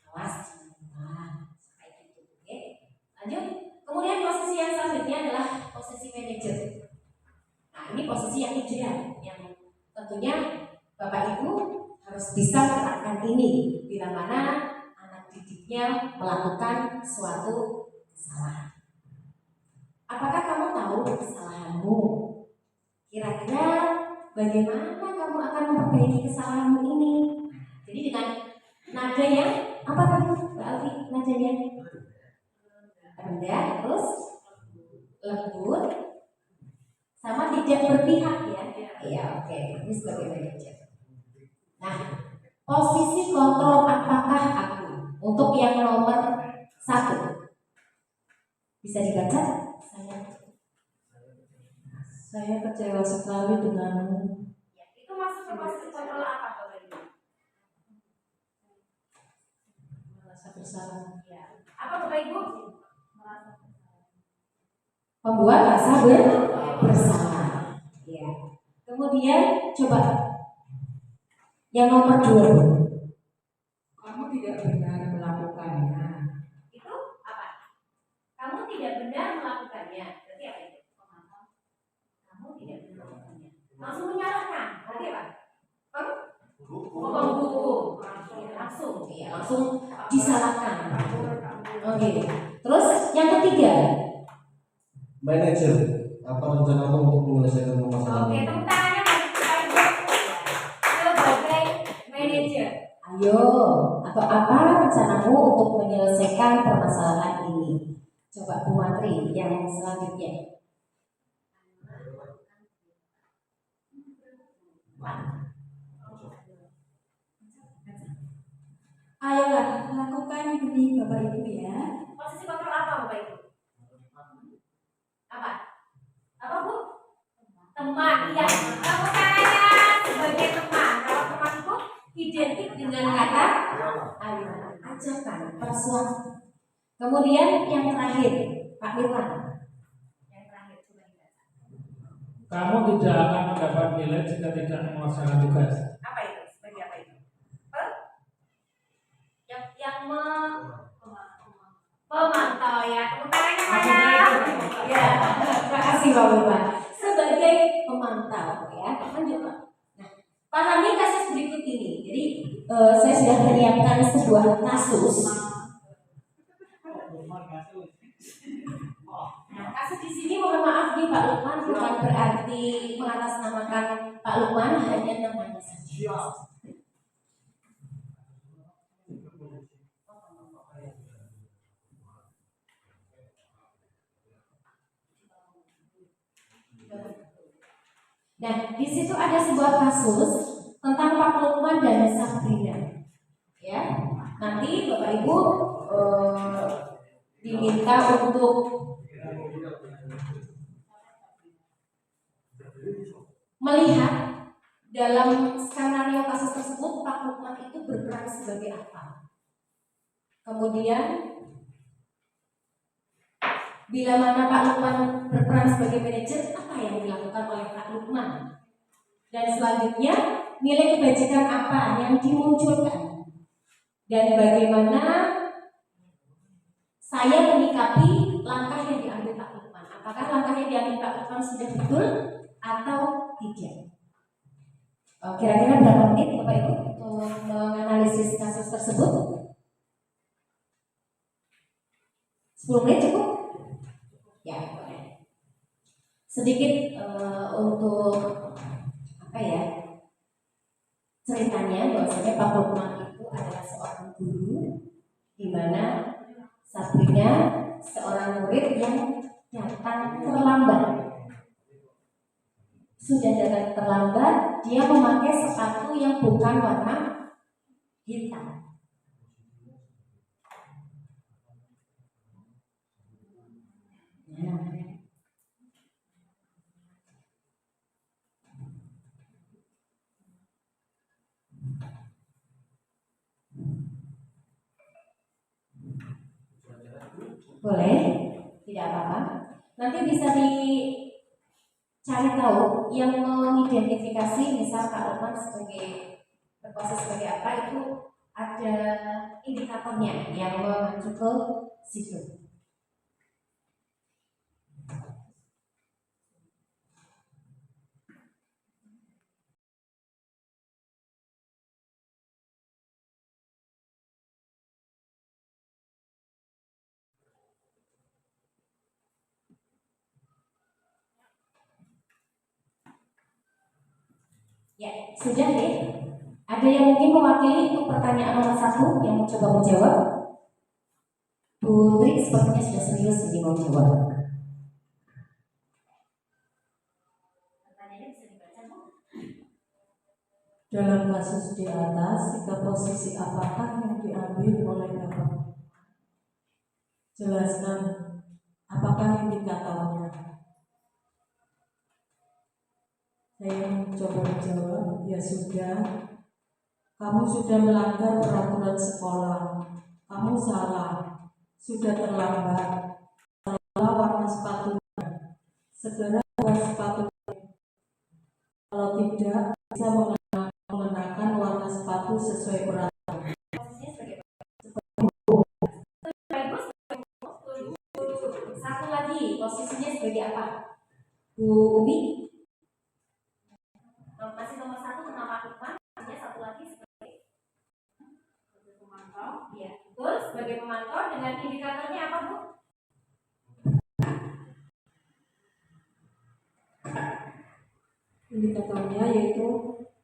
awas jangan lupa, kayak gitu. Oke, lanjut. Kemudian posisi yang selanjutnya adalah posisi manajer. Nah ini posisi yang ideal, yang tentunya Bapak Ibu harus bisa menerapkan ini bila mana anak didiknya melakukan suatu kesalahan. Apakah kamu tahu kesalahanmu? Kira-kira bagaimana kamu akan memperbaiki kesalahanmu ini? Jadi dengan nada yang apa tadi Mbak Alfi? Nadanya rendah, terus lembut, sama tidak berpihak ya. Iya, oke. Ini sebagai manajer. Nah, posisi kontrol apakah aku untuk yang nomor 1 bisa dibaca? Saya kecewa sekali denganmu. Ya, itu masuk ke posisi kontrol apa Bapak Ibu? Merasa bersalah. Ya. Apa Bapak Ibu? Membuat rasa bersalah. Ya. Kemudian coba yang nomor 2. Kamu tidak benar melakukannya. Itu apa? Kamu tidak benar melakukannya. Berarti apa itu? Kamu tidak benar melakukannya. Langsung menyalahkan. Berarti apa? Penghukum. Langsung. Ya, langsung disalahkan. Oke. Terus yang ketiga. Manajer, apa rencanamu untuk menyelesaikan masalah Oke, ini? tepuk tangannya sebagai manajer. Ayo, atau apa rencanamu untuk menyelesaikan permasalahan ini? Coba Bu Matri yang selanjutnya. Ayolah, lakukan demi Bapak Ibu ya. Posisi kontrol apa Bapak Ibu? Apa? Apa Bu? Teman, iya. Kamu tangannya sebagai teman. Kalau teman itu identik dengan kata Ayo, ajakan, persuasi. Kemudian yang terakhir, Pak Mirwan. yang terakhir coba dibaca. Kamu tidak akan mendapat nilai jika tidak melaksanakan tugas. Apa itu? Sebagai apa itu? Pemantau ya. Tepuk tangannya saya. Ya, terima kasih Pak Mirwan. Sebagai pemantau ya, lanjut Pak. Nah, pahami kasus berikut ini. Jadi saya sudah menyiapkan sebuah kasus. Nah, kasus di sini mohon maaf nih Pak Lukman, bukan berarti mengatasnamakan Pak Lukman, hanya namanya saja. Nah, di situ ada sebuah kasus tentang Pak Lukman dan Sabrina. Ya, nanti Bapak Ibu diminta untuk melihat dalam skenario kasus tersebut Pak Lukman itu berperan sebagai apa. Kemudian bila mana Pak Lukman berperan sebagai manajer, apa yang dilakukan oleh Pak Lukman? Dan selanjutnya, nilai kebajikan apa yang dimunculkan? Dan bagaimana saya menyikapi langkah yang diambil Pak Lukman? Apakah langkah yang diambil Pak Lukman sudah betul atau tidak? Kira-kira berapa menit Bapak Ibu untuk menganalisis kasus tersebut? 10 menit cukup? Ya, boleh. Sedikit untuk apa ya? Ceritanya bahwasanya Pak Lukman itu adalah seorang guru di mana satunya seorang murid yang datang terlambat. Sudah datang terlambat, dia memakai sepatu yang bukan warna hitam. Boleh, tidak apa-apa. Nanti bisa dicari tahu yang mengidentifikasi misal Pak Lukman sebagai berproses sebagai apa, itu ada indikatornya yang mengacu ke situ. Ya, sudah deh. Ada yang mungkin mewakili untuk pertanyaan nomor 1 yang mencoba menjawab? Bu Tri sepertinya sudah serius ini mau jawab. Pertanyaannya bisa dibaca, Bu? Dalam kasus di atas, sikap posisi apakah yang diambil oleh Bapak? Jelaskan, apakah indikatornya? Saya mencoba menjawab, ya sudah. Kamu sudah melanggar peraturan sekolah. Kamu salah. Sudah terlambat. Salah warna sepatunya. Segera buat sepatu. Kalau tidak, bisa mengenakan warna sepatu sesuai peraturan. Satu lagi, posisinya sebagai apa? Bu Umi? Masih nomor 1 kenapa Lukman? Satu lagi sebagai pemantau. Iya, betul, sebagai pemantau dengan indikatornya apa, Bu? Indikatornya yaitu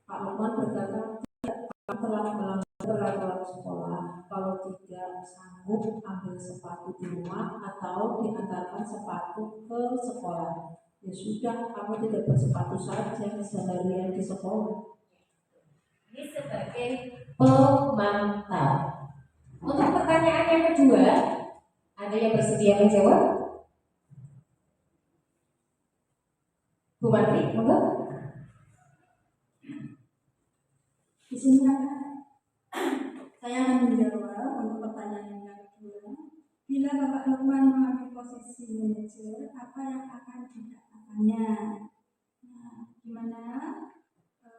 Pak Lukman berkata tidak telah melanggar peraturan sekolah. Kalau tidak sanggup ambil sepatu di rumah atau diantarkan sepatu ke sekolah. Ya sudah, kamu tidak bersepatu saja seharian di sekolah. Ini sebagai pemantau. Untuk pertanyaan yang kedua, ada yang bersedia menjawab? Bu Mantri, monggo. Di sini saya akan menjawab untuk pertanyaan yang kedua. Bila Bapak Lukman mengambil posisi manajer, apa yang akan dikatakannya? Nah, di mana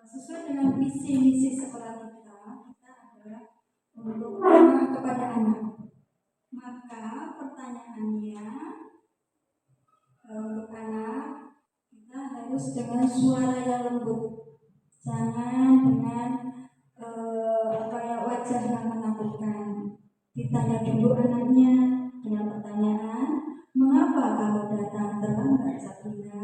sesuai dengan visi misi sekolah kita adalah untuk ramah kepada anak. Maka pertanyaannya untuk anak kita harus dengan suara yang lembut, jangan dengan wajah yang menakutkan. Ditanya dulu anaknya dengan pertanyaan, mengapa kamu datang terlambat, Sabrina?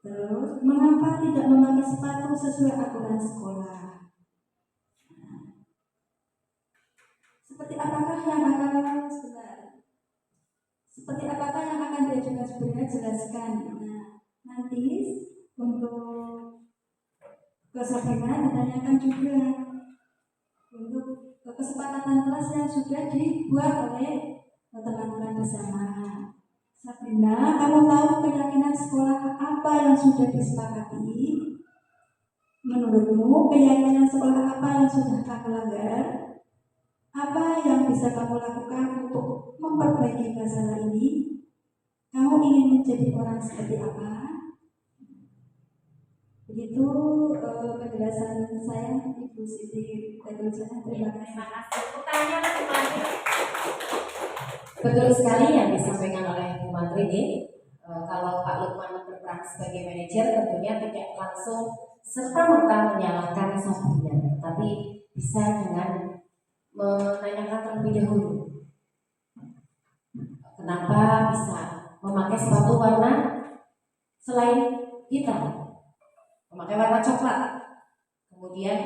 Terus, mengapa tidak memakai sepatu sesuai aturan sekolah? Seperti apakah yang akan dia juga sebenarnya jelaskan? Nah, nanti untuk ke Sabrina ditanyakan juga untuk kesepakatan kelas yang sudah dibuat oleh teman-teman bersama. Sabrina, kamu tahu keyakinan sekolah apa yang sudah disepakati? Menurutmu keyakinan sekolah apa yang sudah kamu langgar? Apa yang bisa kamu lakukan untuk memperbaiki masalah ini? Kamu ingin menjadi orang seperti apa? Begitu penjelasan saya, Ibu Siti Badrujana. Terima kasih. Terima kasih. Pertanyaan selanjutnya. Betul sekali yang disampaikan oleh Bu Menteri ini. Kalau Pak Lukman berperan sebagai manajer, tentunya tidak langsung serta-merta menyalahkan Sabrina, tapi bisa dengan menanyakan terlebih dahulu, kenapa bisa memakai sepatu warna selain hitam, memakai warna coklat, kemudian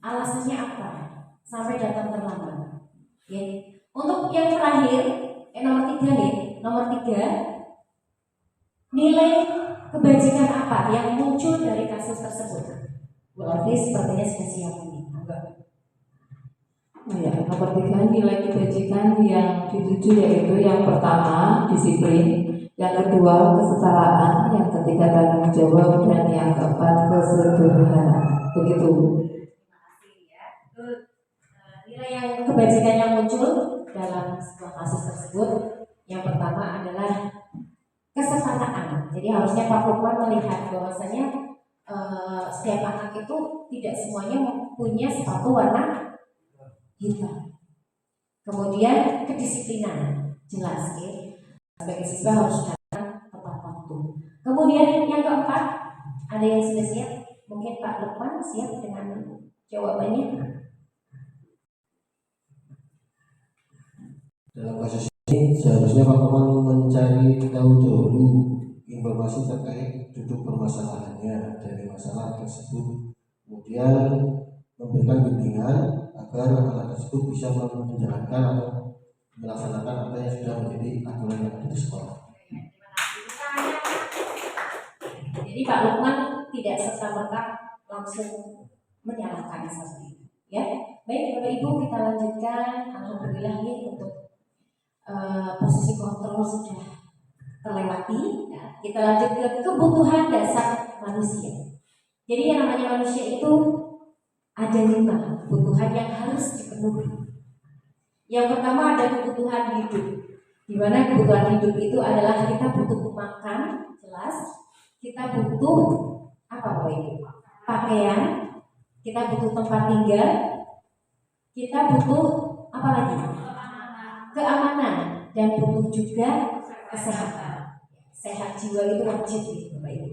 alasannya apa sampai datang terlambat. Ya. Untuk yang terakhir, nomor tiga, nilai kebajikan apa yang muncul dari kasus tersebut? Bu Alfi sepertinya sudah siap ini. Ya, nomor 3 nilai kebajikan yang dituju yaitu yang pertama disiplin, yang kedua kesetaraan, yang ketiga tanggung jawab, dan yang keempat kesederhanaan. Begitu. Terima kasih ya. Nilai yang kebajikan yang muncul dalam sebuah kasus tersebut, yang pertama adalah kesetaraan. Jadi harusnya Pak Lukman melihat bahwasanya setiap anak itu tidak semuanya punya sepatu warna hitam. Kemudian kedisiplinan, jelas ya. Sebagai siswa harus datang tepat waktu. Kemudian yang keempat, ada yang sudah siap? Mungkin Pak Lukman siap dengan jawabannya. Dalam kasus ini seharusnya Pak Lukman mencari tahu dulu informasi terkait duduk permasalahannya dari masalah tersebut, kemudian memberikan bimbingan agar anak tersebut bisa menjalankan atau melaksanakan apa yang sudah menjadi aturan yang ada di sekolah. Jadi Pak Lukman tidak serta-merta langsung menyalahkan seperti ya. Baik Bapak Ibu, kita lanjutkan. Alhamdulillah nih untuk posisi kontrol sudah terlewati. Ya. Kita lanjut ke kebutuhan dasar manusia. Jadi yang namanya manusia itu ada 5 kebutuhan yang harus dipenuhi. Yang pertama ada kebutuhan hidup, di mana kebutuhan hidup itu adalah kita butuh makan, jelas. Kita butuh apa Bapak Ibu? Pakaian, kita butuh tempat tinggal, kita butuh apa lagi? Keamanan, dan butuh juga kesehatan. Sehat jiwa itu wajib Bapak Ibu.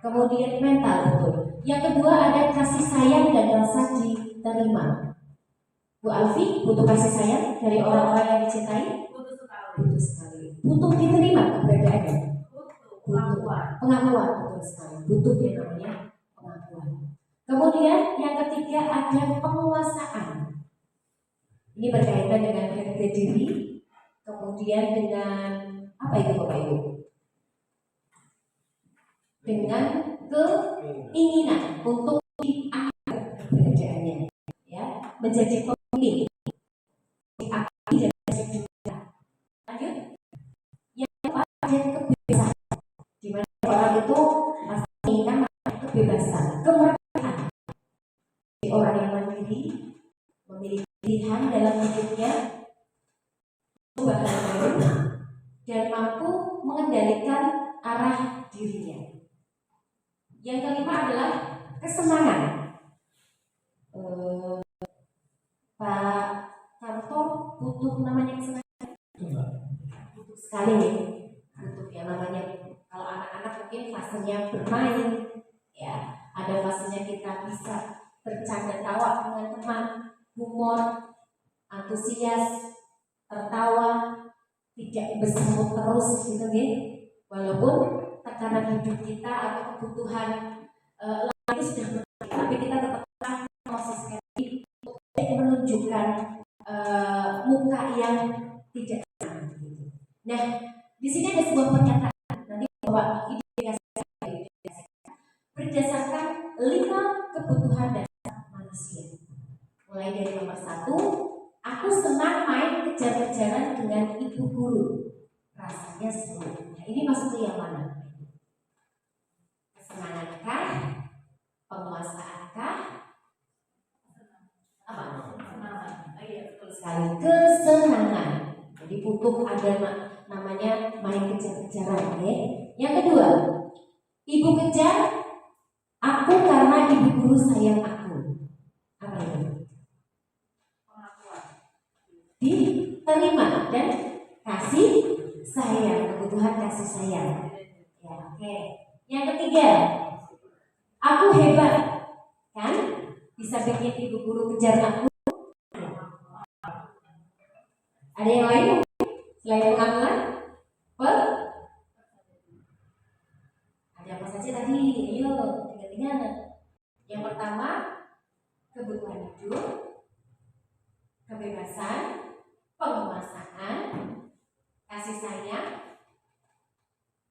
Kemudian mental, betul. Yang kedua ada kasih sayang dan rasa diterima. Bu Alfi butuh kasih sayang dari orang-orang yang dicintai? Butuh sekali. Butuh diterima keberadaannya? Butuh pengakuan, betul sekali. Butuh yang namanya pengakuan. Kemudian yang ketiga ada penguasaan. Ini berkaitan dengan harga diri. Kemudian dengan apa itu Bapak Ibu? Dengan keinginan untuk diangkat keberadaannya, ya, menjadi pemimpin, diakui dan juga. Lanjut, yang keempat ada kebebasan, di mana orang itu pasti menginginkan kebebasan, kemerdekaan. Jadi orang yang mandiri, memiliki pilihan dalam hidupnya, bahkan baru, dan mampu mengendalikan arah dirinya. Yang kelima adalah kesenangan. Pak Karto butuh namanya kesenangan. Butuh sekali, butuh yang namanya. Kalau anak-anak mungkin fasenya bermain, ya, ada fasenya kita bisa bercanda tawa dengan teman, humor, antusias, tertawa, tidak bersemut terus gitu ya. Walaupun tekanan hidup kita atau kebutuhan lain itu sudah menarik, tapi kita tetap konsisten untuk menunjukkan muka yang tidak senang. Nah, di sini ada sebuah pernyataan nanti bahwa berdasarkan 5 kebutuhan dasar manusia. Mulai dari nomor 1, aku senang main kejar-kejaran dengan ibu guru. Rasanya seru. Nah, ini masuk ke yang mana? Kesenangankah? Penguasaankah? Apa? Iya, betul sekali. Kesenangan. Jadi butuh ada namanya main kejar-kejaran, ya. Yang kedua, ibu kejar aku karena ibu guru sayang aku. Apa itu? Diterima dan kasih sayang, kebutuhan kasih sayang. Ya, oke. Yang ketiga, aku hebat, kan? Bisa bikin ibu guru kejar aku. Ada yang lain selain pengakuan? Ada apa saja tadi? Ayo, ingat-ingat. Yang pertama, kebutuhan hidup, kebebasan, penguasaan, kasih sayang.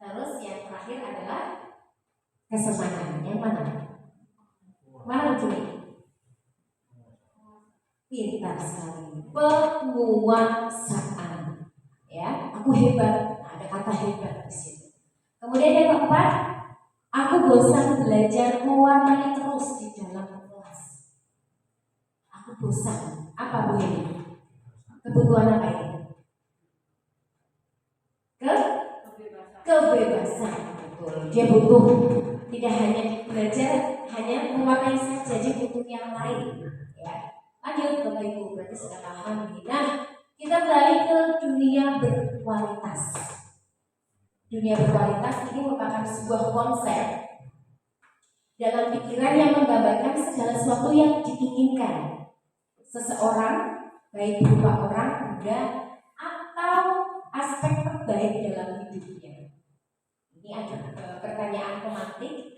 Terus yang terakhir adalah kesenangan. Yang mana? Mana lucunya? Pintar sekali. Penguasaan. Ya, aku hebat. Nah, ada kata hebat di situ. Kemudian yang keempat, aku bosan belajar mewarnai terus di dalam kelas. Aku bosan. Apa Bu ini? Kebutuhan apa ini? Kebebasan. Betul. Dia butuh tidak hanya belajar, hanya mewarnai saja, dia butuh yang lain. Ya. Lanjut Bapak Ibu, berarti sudah paham ini. Nah, kita beralih ke dunia berkualitas. Dunia berkualitas ini merupakan sebuah konsep dalam pikiran yang menggambarkan segala sesuatu yang diinginkan seseorang, baik berupa orang, benda, atau aspek terbaik dalam hidupnya. Ini ada pertanyaan tematik.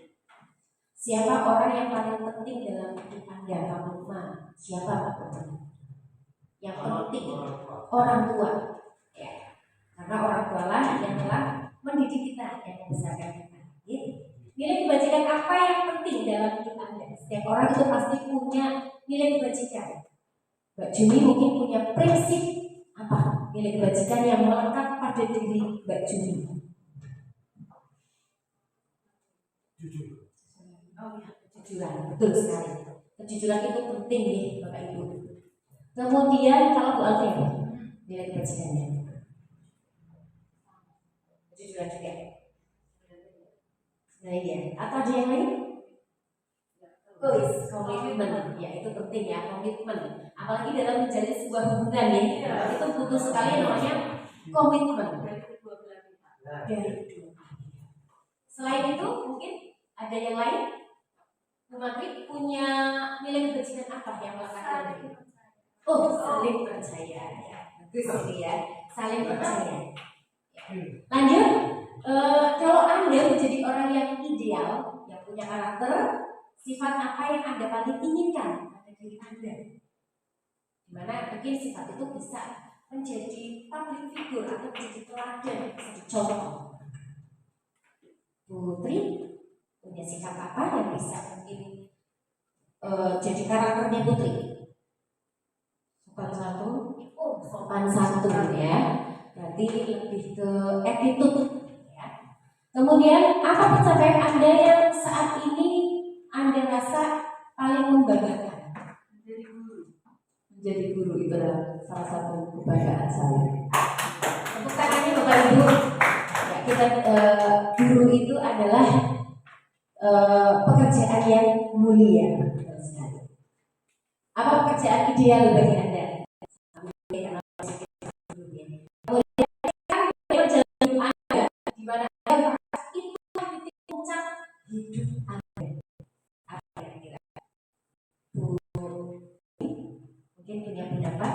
Siapa orang yang paling penting dalam hidup Anda, Pak Lukman? Siapa Pak Lukman? Yang penting orang tua, ya. Karena orang tua lah yang telah mendidik kita, yang membesarkan kita. Ya. Nilai kebajikan apa yang penting dalam hidup Anda? Setiap orang itu pasti punya nilai kebajikan. Mbak Juni mungkin punya prinsip apa? Nilai kebajikan yang melekat pada diri Mbak Juni. Jujur. Oh ya, kejujuran, betul sekali. Kejujuran itu penting nih Bapak Ibu. Kemudian kalau Bu Alvin, nilai kebajikannya. Kejujuran juga. Nah iya, atau ada yang lain? Komitmen, ya itu penting ya, komitmen. Apalagi dalam menjalin sebuah hubungan ya, itu butuh sekali namanya komitmen dari kedua belah pihak. Selain itu mungkin ada yang lain? Bu Magri punya nilai kebajikan apa yang melekat dari? Oh, saling percaya ya, bagus ya, saling percaya. Lanjut, kalau Anda menjadi orang yang ideal, yang punya karakter, sifat apa yang Anda paling inginkan pada diri Anda? Dimana mungkin sifat itu bisa menjadi public figure atau menjadi teladan, menjadi contoh. Putri punya sikap apa yang bisa mungkin jadi karakternya Putri? Sopan santun. Oh, sopan santun ya. Berarti lebih ke attitude ya. Kemudian apa pencapaian Anda yang saat ini Anda rasa paling membanggakan? Menjadi guru itu adalah salah satu kebanggaan saya. Tepuk tangannya Bapak Ibu. Ya, kita guru itu adalah pekerjaan yang mulia. Apa pekerjaan ideal bagi Anda? Kemudian menjalani Anda di mana Anda merasa itu titik puncak hidup Anda. Apa kira-kira? Mungkin punya pendapat?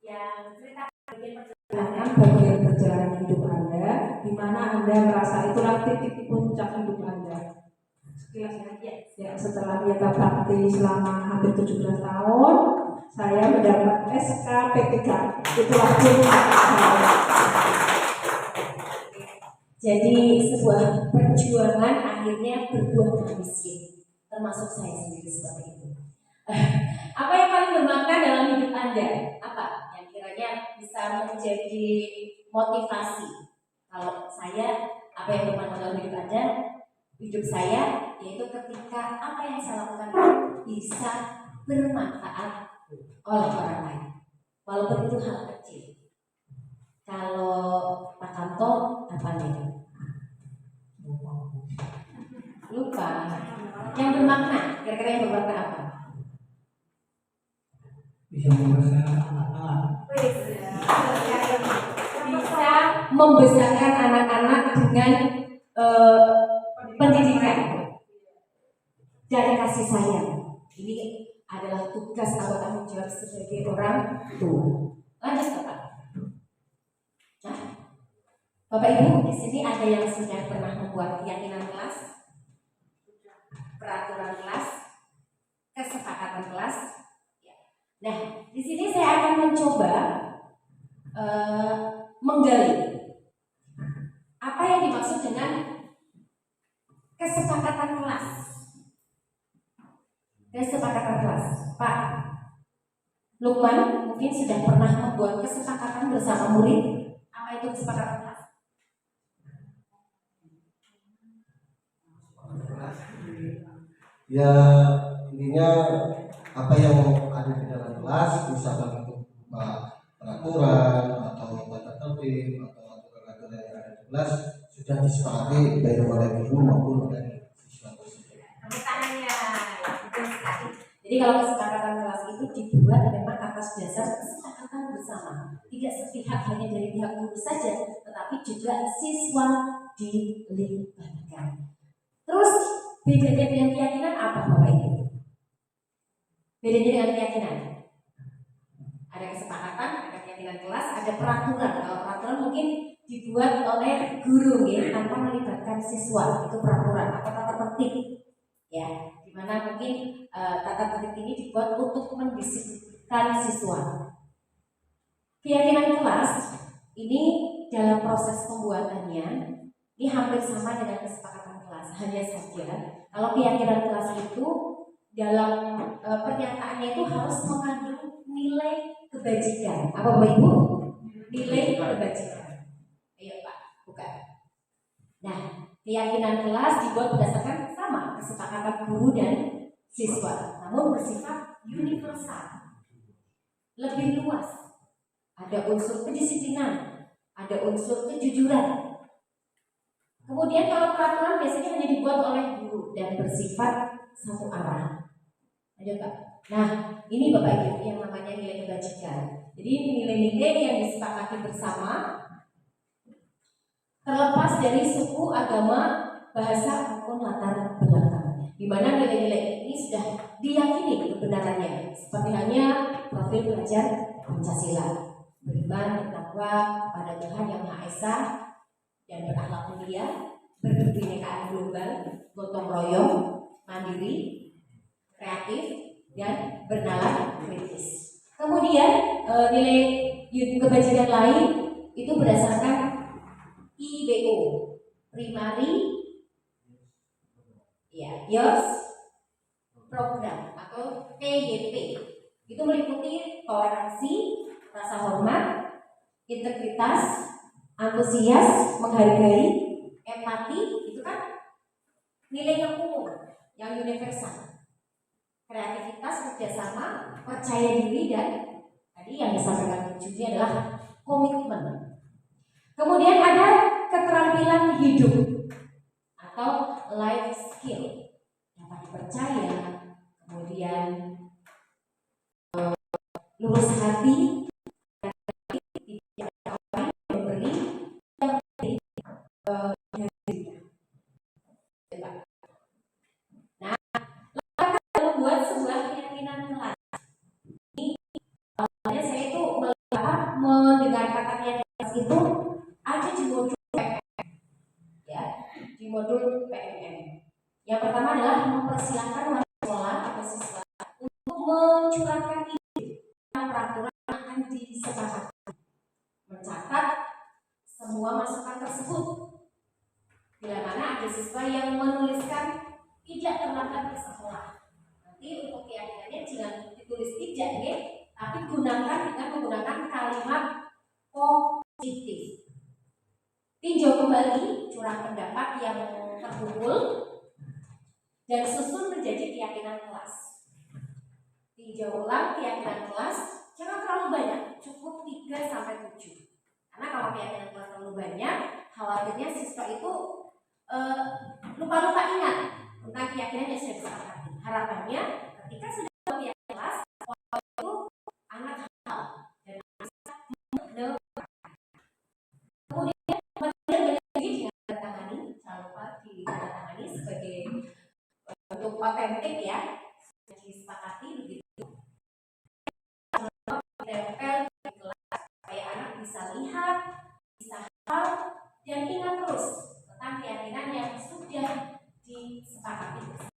Yang cerita bagian perjalanan hidup Anda, di mana Anda merasa itulah titik puncak hidup Anda. Sekilas ya, setelah kita bakti selama hampir 17 tahun, saya mendapat SKP3. Itulah puncak saya. Jadi sebuah perjuangan akhirnya berbuah manis, termasuk saya sendiri seperti itu. Apa yang paling bermakna dalam hidup Anda? Apa yang kiranya bisa menjadi motivasi? Kalau saya apa yang bermanfaat dalam hidup Anda, hidup saya, yaitu ketika apa yang saya lakukan itu bisa bermanfaat oleh orang lain, walaupun itu hal kecil. Kalau Pak Kanto apa nih? Lupa. Yang bermakna, kira-kira yang bermakna apa? Bisa membesarkan anak-anak. Bisa membesarkan anak-anak dengan pendidikan dan kasih sayang. Ini adalah tugas atau tanggung jawab sebagai orang tua. Lanjut Bapak. Nah, Bapak Ibu di sini ada yang sudah pernah membuat keyakinan kelas, peraturan kelas, kesepakatan kelas. Nah, di sini saya akan mencoba menggali apa yang dimaksud dengan kesepakatan kelas. Kesepakatan kelas, Pak Lukman mungkin sudah pernah membuat kesepakatan bersama murid. Apa itu kesepakatan kelas? Ya intinya apa yang ada di dalam kelas, misalkan itu peraturan atau tata tertib atau aturan-aturan yang ada di kelas sudah disepakati baik oleh guru maupun oleh siswa tersebut. Tepuk tangannya, ya, betul sekali. Jadi kalau kesepakatan kelas itu dibuat memang atas dasar kesepakatan bersama, tidak sepihak hanya dari pihak guru saja, tetapi juga siswa dilibatkan. Terus bedanya dengan keyakinan apa Bapak Ibu? Bedanya dengan keyakinan? Ada kesepakatan, ada keyakinan kelas, ada peraturan. Kalau peraturan mungkin dibuat oleh guru ya, tanpa melibatkan siswa, itu peraturan atau tata tertib. Ya, dimana mungkin tata tertib ini dibuat untuk mendisiplinkan siswa. Keyakinan kelas ini dalam proses pembuatannya ini hampir sama dengan kesepakatan kelas. Hanya saja kalau keyakinan kelas itu dalam pernyataannya itu harus mengandung nilai kebajikan. Apa Bapak Ibu? Nilai kebajikan. Ayo Pak, buka. Nah, keyakinan kelas dibuat berdasarkan sama kesepakatan guru dan siswa, namun bersifat universal, lebih luas. Ada unsur kedisiplinan, ada unsur kejujuran. Kemudian kalau peraturan biasanya hanya dibuat oleh guru dan bersifat satu arah. Ada Pak. Nah, ini Bapak Ibu yang namanya nilai kebajikan. Jadi nilai-nilai yang disepakati bersama terlepas dari suku, agama, bahasa maupun latar belakang. Di mana nilai-nilai ini sudah diyakini kebenarannya. Seperti halnya profil pelajar Pancasila. Beriman, bertakwa kepada Tuhan Yang Maha Esa dan berakhlak mulia, berkebinekaan global, gotong royong, mandiri, kreatif, dan bernalar kritis. Kemudian nilai kebajikan lain itu berdasarkan IBO, primary, ya, yours program atau PYP. Itu meliputi toleransi, rasa hormat, integritas, antusias, menghargai, empati, itu kan nilai yang umum, yang universal. Kreativitas, kerjasama, percaya diri, dan tadi yang disampaikan tujuannya adalah komitmen. Kemudian ada keterampilan hidup atau life skill, dapat dipercaya, kemudian lurus hati, membuat sebuah keyakinan kelas. Ini awalnya saya itu mendengar kata keyakinan kelas itu ada di modul PMM, ya, di modul PMM. Yang pertama adalah mempersilahkan wali sekolah atau siswa untuk mencurahkan ide tentang peraturan yang akan disepakati, mencatat semua masukan tersebut. Bila mana ada siswa yang menuliskan tidak terlambat ke sekolah. Nanti untuk keyakinannya jangan ditulis tidak ya, tapi gunakan dengan menggunakan kalimat positif. Tinjau kembali curah pendapat yang terkumpul dan susun menjadi keyakinan kelas. Tinjau ulang keyakinan kelas, jangan terlalu banyak, cukup 3 sampai 7. Karena kalau keyakinan kelas terlalu banyak, khawatirnya siswa itu lupa-lupa ingat tentang keyakinan yang sudah disepakati. Harapannya ketika sudah keyakinan kelas, itu anak hafal dan bisa menerapkan. Kemudian banyak lagi ditandatangani, jangan lupa ditandatangani sebagai bentuk otentik ya, disepakati begitu. Tempel di kelas supaya anak bisa lihat, bisa hafal dan ingat terus tentang keyakinan yang sudah disepakati.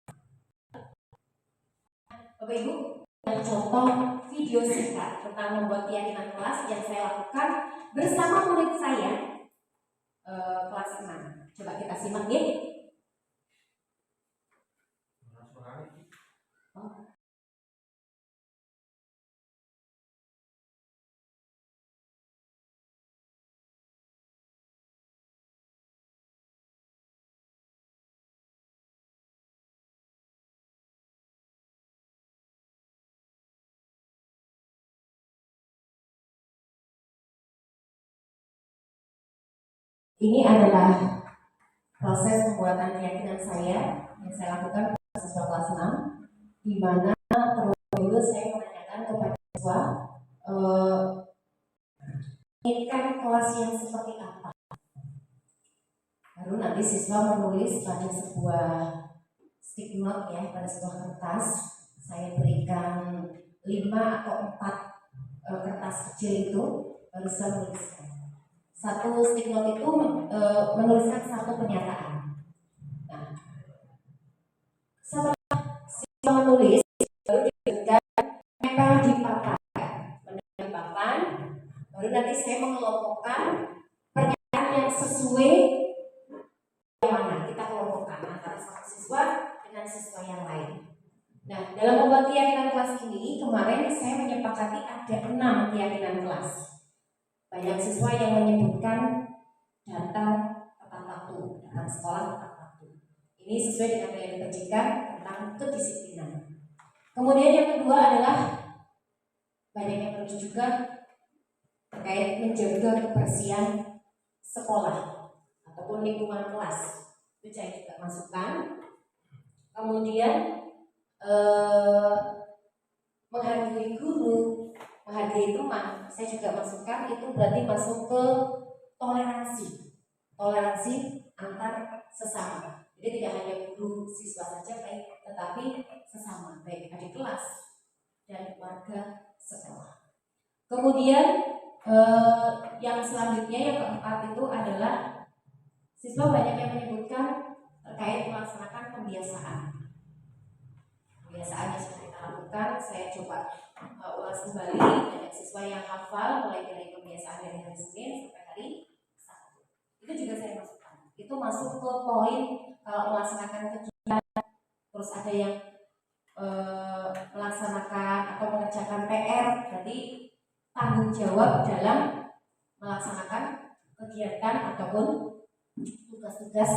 Bapak Ibu, contoh video singkat tentang membuat keyakinan kelas yang saya lakukan bersama murid saya kelas 6. Coba kita simak ya. Ini adalah proses pembuatan keyakinan saya yang saya lakukan pada siswa kelas 6, di mana terlebih dahulu saya menanyakan kepada siswa inginkan kelas yang seperti apa. Baru nanti siswa menulis pada sebuah stick note ya, pada sebuah kertas. Saya berikan 5 atau 4 kertas kecil itu, baru saya menuliskan. Satu stick note itu menuliskan satu pernyataan. Nah, setelah siswa menulis, baru diberikan tempel di papan. Menempel di papan, baru nanti saya mengelompokkan pernyataan yang sesuai yang mana kita kelompokkan antara satu siswa dengan siswa yang lain. Nah, dalam membuat keyakinan kelas ini kemarin saya menyepakati ada 6 keyakinan kelas. Banyak siswa yang menyebutkan datang tepat waktu, datang sekolah tepat waktu. Ini sesuai dengan yang dipercikan tentang kedisiplinan. Kemudian yang kedua adalah banyak yang menulis juga terkait menjaga kebersihan sekolah ataupun lingkungan kelas. Itu saya juga masukkan. Kemudian menghargai guru, menghargai teman, saya juga masukkan. Itu berarti masuk ke toleransi antar sesama. Jadi tidak hanya guru siswa saja, tetapi sesama, baik adik kelas dan warga sekolah. Kemudian yang selanjutnya yang keempat itu adalah siswa banyak yang menyebutkan terkait melaksanakan pembiasaan yang sudah kita lakukan. Saya coba ulas kembali. Banyak siswa yang hafal mulai dari kebiasaan dari hari Senin sampai hari Sabtu. Itu juga saya masukkan. Itu masuk ke poin kalau melaksanakan kegiatan, terus ada yang melaksanakan atau mengerjakan PR, berarti tanggung jawab dalam melaksanakan kegiatan ataupun tugas-tugas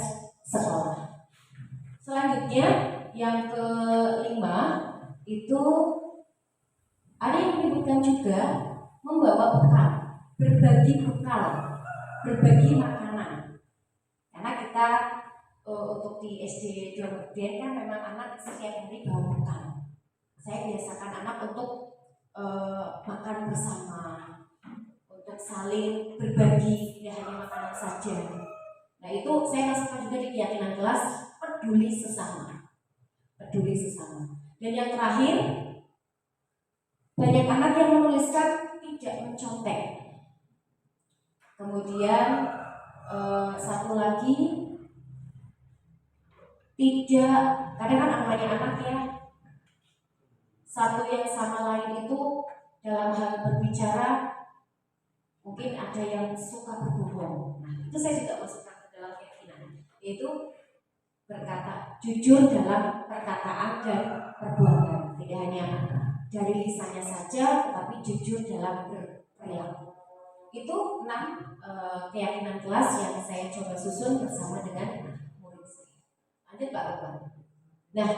sekolah. Selanjutnya yang kelima itu ada yang menyebutkan juga membawa bekal, berbagi bekal, berbagi makanan. Karena kita untuk di SD Dwarmeden kan memang anak setiap hari bawa bekal. Saya biasakan anak untuk makan bersama, untuk saling berbagi, tidak hanya makanan saja. Nah itu saya masukkan juga di keyakinan kelas, peduli sesama. Dan yang terakhir, banyak anak yang menuliskan tidak mencontek. Kemudian satu lagi, tidak, kadang kan namanya anak ya, satu yang sama lain itu dalam hal berbicara mungkin ada yang suka berbohong. Nah itu saya juga masukkan ke dalam keyakinan, yaitu berkata jujur dalam perkataan dan perbuatan, tidak hanya dari lisannya saja tetapi jujur dalam berperilaku. Itu 6 keyakinan kelas yang saya coba susun bersama dengan murid saya. Lanjut Pak Lukman. Nah,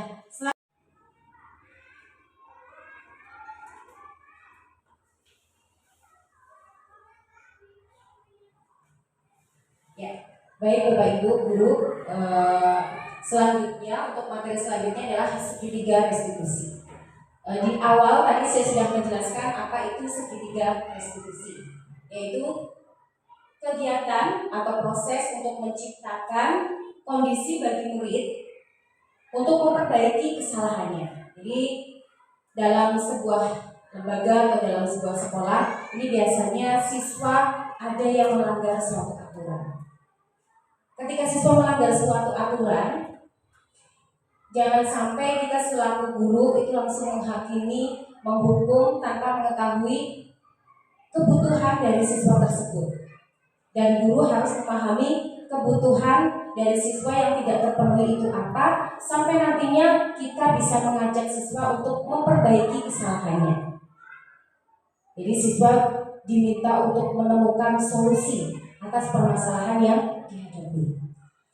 ya, baik Bapak Ibu guru, selanjutnya untuk materi selanjutnya adalah segitiga restitusi. Di awal tadi saya sudah menjelaskan apa itu segitiga restitusi, yaitu kegiatan atau proses untuk menciptakan kondisi bagi murid untuk memperbaiki kesalahannya. Jadi dalam sebuah lembaga atau dalam sebuah sekolah ini biasanya siswa ada yang melanggar suatu aturan. Ketika siswa melanggar suatu aturan, jangan sampai kita selaku guru itu langsung menghakimi, menghukum tanpa mengetahui kebutuhan dari siswa tersebut. Dan guru harus memahami kebutuhan dari siswa yang tidak terpenuhi itu apa, sampai nantinya kita bisa mengajak siswa untuk memperbaiki kesalahannya. Jadi siswa diminta untuk menemukan solusi atas permasalahan yang dihadapi.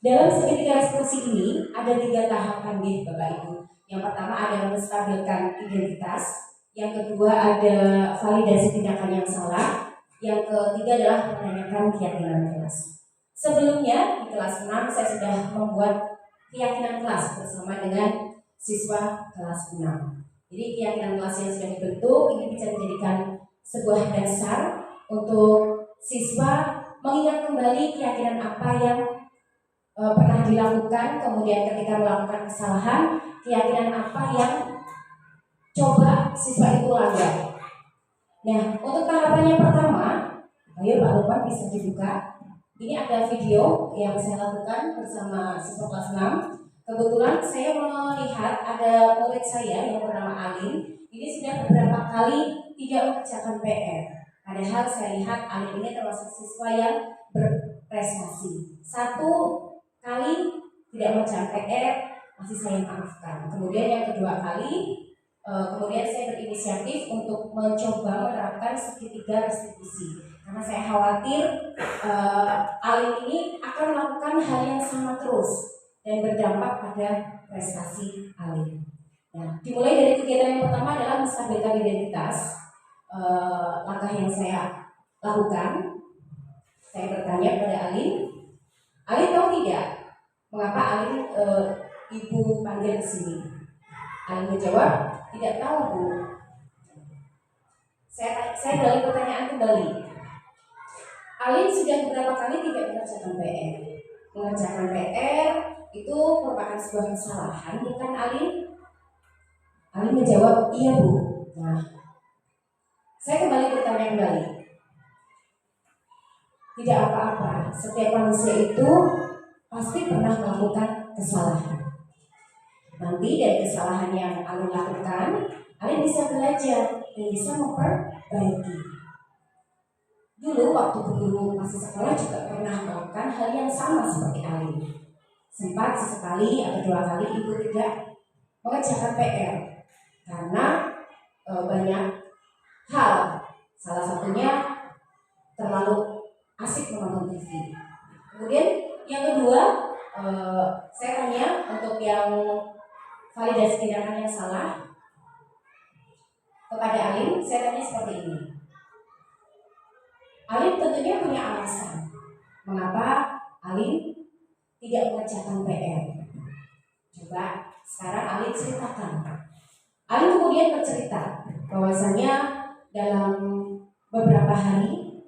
Dalam segitiga restitusi ini ada 3 tahapan nih Bapak Ibu. Yang pertama ada menstabilkan identitas, yang kedua ada validasi tindakan yang salah, yang ketiga adalah menanyakan keyakinan kelas. Sebelumnya di kelas 6 saya sudah membuat keyakinan kelas bersama dengan siswa kelas 6. Jadi keyakinan kelas yang sudah dibentuk ini bisa dijadikan sebuah dasar untuk siswa mengingat kembali keyakinan apa yang pernah dilakukan, kemudian ketika melakukan kesalahan, keyakinan apa yang coba siswa itu langgar. Nah, untuk tahapan yang pertama, ayo Pak Lukman bisa dibuka. Ini ada video yang saya lakukan bersama siswa kelas 6. Kebetulan saya melihat ada murid saya yang bernama Alin. Ini sudah beberapa kali tidak mengerjakan PR. Padahal saya lihat Alin ini termasuk siswa yang berprestasi. 1 kali tidak mengerjakan PR, masih saya maafkan. Kemudian yang kedua kali, kemudian saya berinisiatif untuk mencoba menerapkan segitiga restitusi karena saya khawatir Alin ini akan melakukan hal yang sama terus dan berdampak pada prestasi Alin. Nah, dimulai dari kegiatan yang pertama adalah menstabilkan identitas. Langkah yang saya lakukan, saya bertanya kepada Alin tahu tidak mengapa Alin ibu panggil ke sini? Alin menjawab, tidak tahu Bu. Saya balik pertanyaan kembali. Alin sudah beberapa kali tidak mengerjakan PR. Mengerjakan PR itu merupakan sebuah kesalahan, bukan Alin? Alin menjawab, iya Bu. Nah, saya kembali bertanya kembali. Tidak apa-apa, setiap manusia itu pasti pernah melakukan kesalahan. Nanti dari kesalahan yang Alin lakukan, Alin bisa belajar dan bisa memperbaiki. Dulu waktu guru masih sekolah juga pernah melakukan hal yang sama seperti Alin. Sempat sesekali atau 2 kali ibu tidak mengerjakan PR karena banyak hal. Salah satunya terlalu asik menonton TV. Kemudian yang kedua, saya tanya untuk yang validasi tindakan yang salah kepada Alin, saya tanya seperti ini. Alin tentunya punya alasan mengapa Alin tidak mengerjakan PR. Coba sekarang Alin ceritakan. Alin kemudian bercerita bahwasanya dalam beberapa hari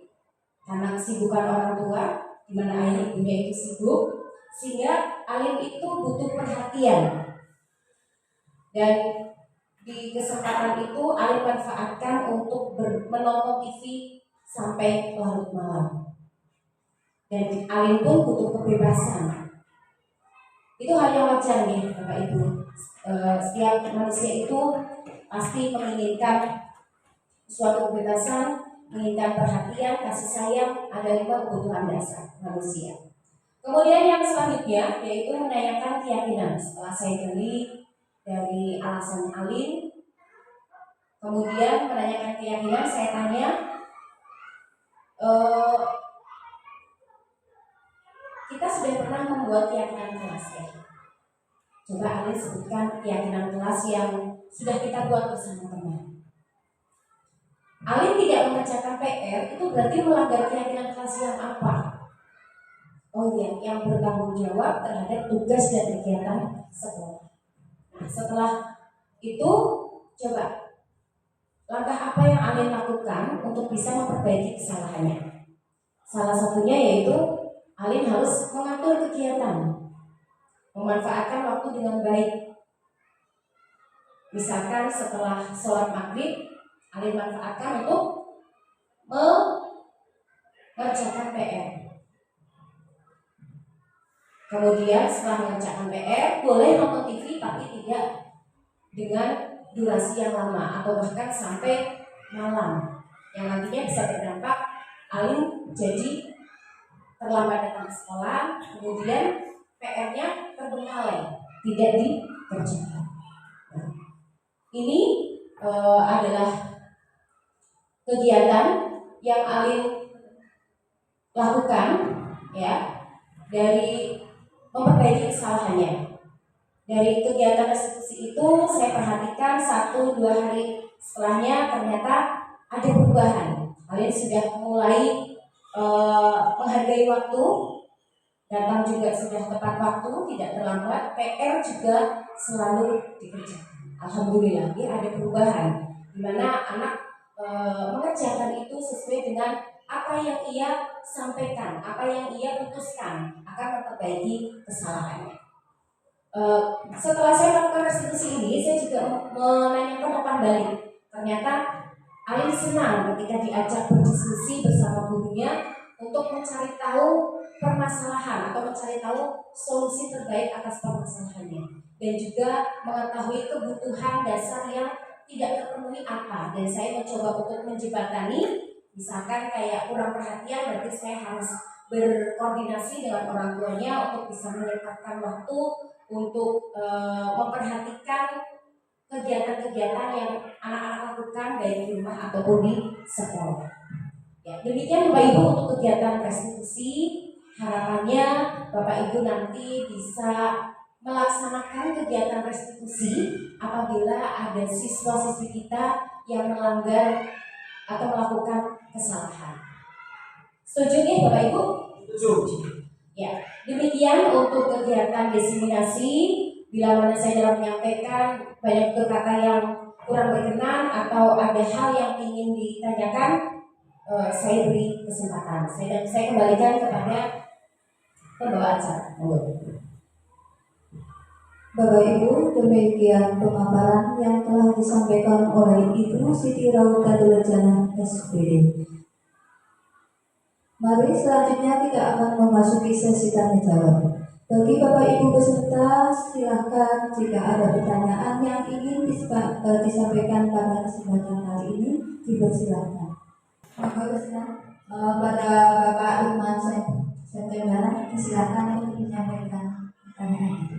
karena kesibukan orang tua, di mana ayah ibunya itu sibuk, sehingga Alin itu butuh perhatian. Dan di kesempatan itu Alin manfaatkan untuk menonton TV sampai larut malam. Dan Alin pun butuh kebebasan. Itu hal yang wajar nih Bapak Ibu. Setiap manusia itu pasti menginginkan suatu kebebasan, menginginkan perhatian, kasih sayang, ada 5 kebutuhan dasar manusia. Kemudian yang selanjutnya yaitu menanyakan keyakinan. Setelah saya gali dari alasan Alin, kemudian menanyakan keyakinan, saya tanya, eh, kita sudah pernah membuat keyakinan kelas ya. Coba Alin sebutkan keyakinan kelas yang sudah kita buat bersama teman. Alin tidak mengerjakan PR itu berarti melanggar keyakinan kelas yang apa? Oh iya, yang bertanggung jawab terhadap tugas dan kegiatan sekolah. Nah, setelah itu coba langkah apa yang Alin lakukan untuk bisa memperbaiki kesalahannya? Salah satunya yaitu Alin harus mengatur kegiatan, memanfaatkan waktu dengan baik. Misalkan setelah sholat maghrib, Alin manfaatkan untuk mengerjakan PR. Kemudian setelah mengerjakan PR, boleh nonton TV tapi tidak dengan durasi yang lama atau bahkan sampai malam, yang nantinya bisa berdampak Alin jadi terlambat datang ke sekolah, kemudian PR-nya terbengkalai, tidak dikerjakan. Nah, ini adalah kegiatan yang Alin lakukan ya dari memperbaiki kesalahannya. Dari kegiatan restitusi itu saya perhatikan 1-2 hari setelahnya ternyata ada perubahan. Alin sudah mulai menghargai waktu, datang juga sudah tepat waktu, tidak terlambat, PR juga selalu dikerjakan. Alhamdulillah, ya ada perubahan di mana anak mengerjakan itu sesuai dengan apa yang ia sampaikan, apa yang ia putuskan akan memperbaiki kesalahannya. Setelah saya melakukan restitusi ini, saya juga menanyakan umpan balik. Ternyata Alin senang ketika diajak berdiskusi bersama gurunya untuk mencari tahu permasalahan atau mencari tahu solusi terbaik atas permasalahannya, dan juga mengetahui kebutuhan dasar yang tidak terpenuhi apa. Dan saya mencoba untuk menjembatani, misalkan kayak kurang perhatian, berarti saya harus berkoordinasi dengan orang tuanya untuk bisa menyempatkan waktu untuk memperhatikan kegiatan-kegiatan yang anak-anak lakukan baik di rumah ataupun di sekolah. Ya, demikian Bapak Ibu untuk kegiatan restitusi. Harapannya Bapak Ibu nanti bisa melaksanakan kegiatan restitusi apabila ada siswa-siswi kita yang melanggar atau melakukan kesalahan. Setuju nih Bapak Ibu? Setuju. Ya, demikian untuk kegiatan diseminasi. Bila mana saya dalam menyampaikan banyak kata yang kurang berkenan atau ada hal yang ingin ditanyakan, saya beri kesempatan. Saya kembalikan kepada pembawa acara. Bapak Ibu, demikian pemaparan yang telah disampaikan oleh Ibu Siti Raudatul Janah SPD. Mari selanjutnya kita akan memasuki sesi tanya jawab. Bagi Bapak Ibu peserta, silakan jika ada pertanyaan yang ingin disampaikan pada kesempatan kali ini, dipersilakan. Pada Bapak Lukman September, silakan untuk menyampaikan pertanyaan.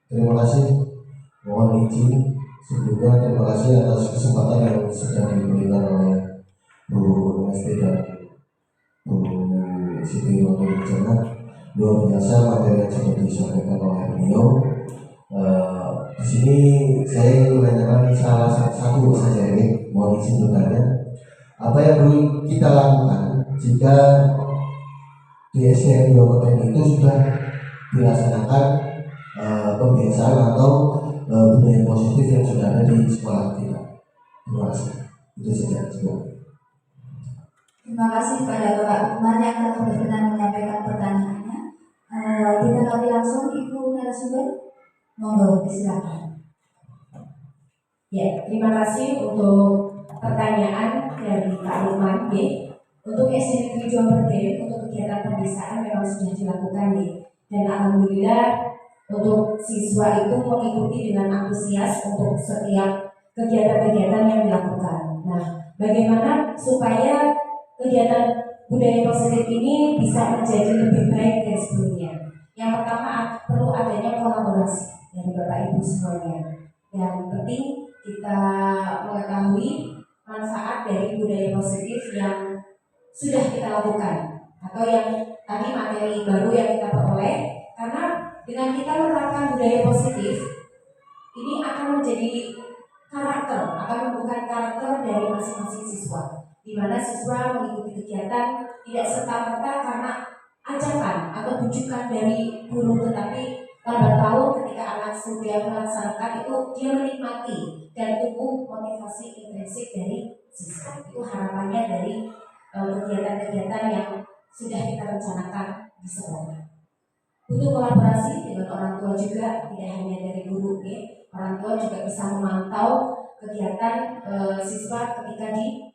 Terima kasih. Mohon izin sebelumnya terima kasih atas kesempatan yang sudah diberikan oleh Bu Nesti dan Bu Siti Raudatul Janah. Luar biasa materi yang sudah disampaikan oleh beliau. Di sini saya ingin menanyakan salah satu saja ini, mohon izin bertanya. Apa yang perlu kita lakukan jika di SDN 2 Kota itu sudah dilaksanakan pembiasaan atau budaya positif yang sudah ada di sekolah kita? Terima kasih. Itu saja. Terima kasih pada Bapak Lukman yang telah berkenan menyampaikan pertanyaannya. Kita kali langsung Ibu narasumber, monggo silakan. Ya, terima kasih untuk pertanyaan dari Pak Lukman. Untuk SD Negeri Jomberdin, untuk kegiatan pembiasaan memang sudah dilakukan dan alhamdulillah untuk siswa itu mengikuti dengan antusias untuk setiap kegiatan-kegiatan yang dilakukan. Nah, bagaimana supaya kegiatan budaya positif ini bisa menjadi lebih baik dari sebelumnya? Yang pertama, perlu adanya kolaborasi dari Bapak Ibu semuanya. Yang penting kita mengetahui manfaat dari budaya positif yang sudah kita lakukan atau yang tadi materi baru yang kita peroleh, karena dengan kita menerapkan budaya positif ini akan menjadi karakter, akan membuka karakter dari masing-masing siswa, di mana siswa mengikuti kegiatan tidak serta-merta karena ajakan atau bujukan dari guru, tetapi lambat laun ketika anak sudah melaksanakan itu dia menikmati dan tumbuh motivasi intrinsik dari siswa. Itu harapannya dari kegiatan-kegiatan yang sudah kita rencanakan di sekolah. Butuh kolaborasi dengan orang tua juga, tidak hanya dari guru, orang tua juga bisa memantau kegiatan siswa ketika di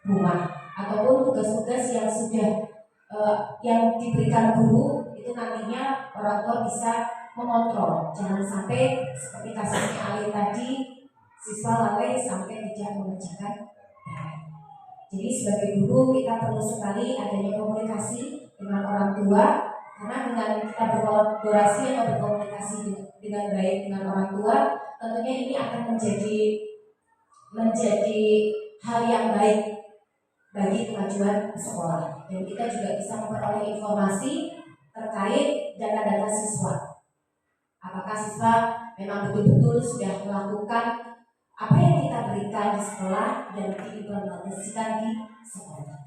rumah ataupun tugas-tugas yang sudah yang diberikan guru itu nantinya orang tua bisa mengontrol. Jangan sampai seperti kasusnya Ali tadi, siswa lalai sampai tidak mengerjakan PR. Jadi sebagai guru kita perlu sekali adanya komunikasi dengan orang tua, karena dengan kita berkolaborasi atau berkomunikasi dengan baik dengan orang tua, tentunya ini akan menjadi hal yang baik bagi kemajuan sekolah, dan kita juga bisa memperoleh informasi terkait data-data siswa. Apakah siswa memang betul-betul sudah melakukan apa yang kita berikan di sekolah dan diimplementasikan di sekolah.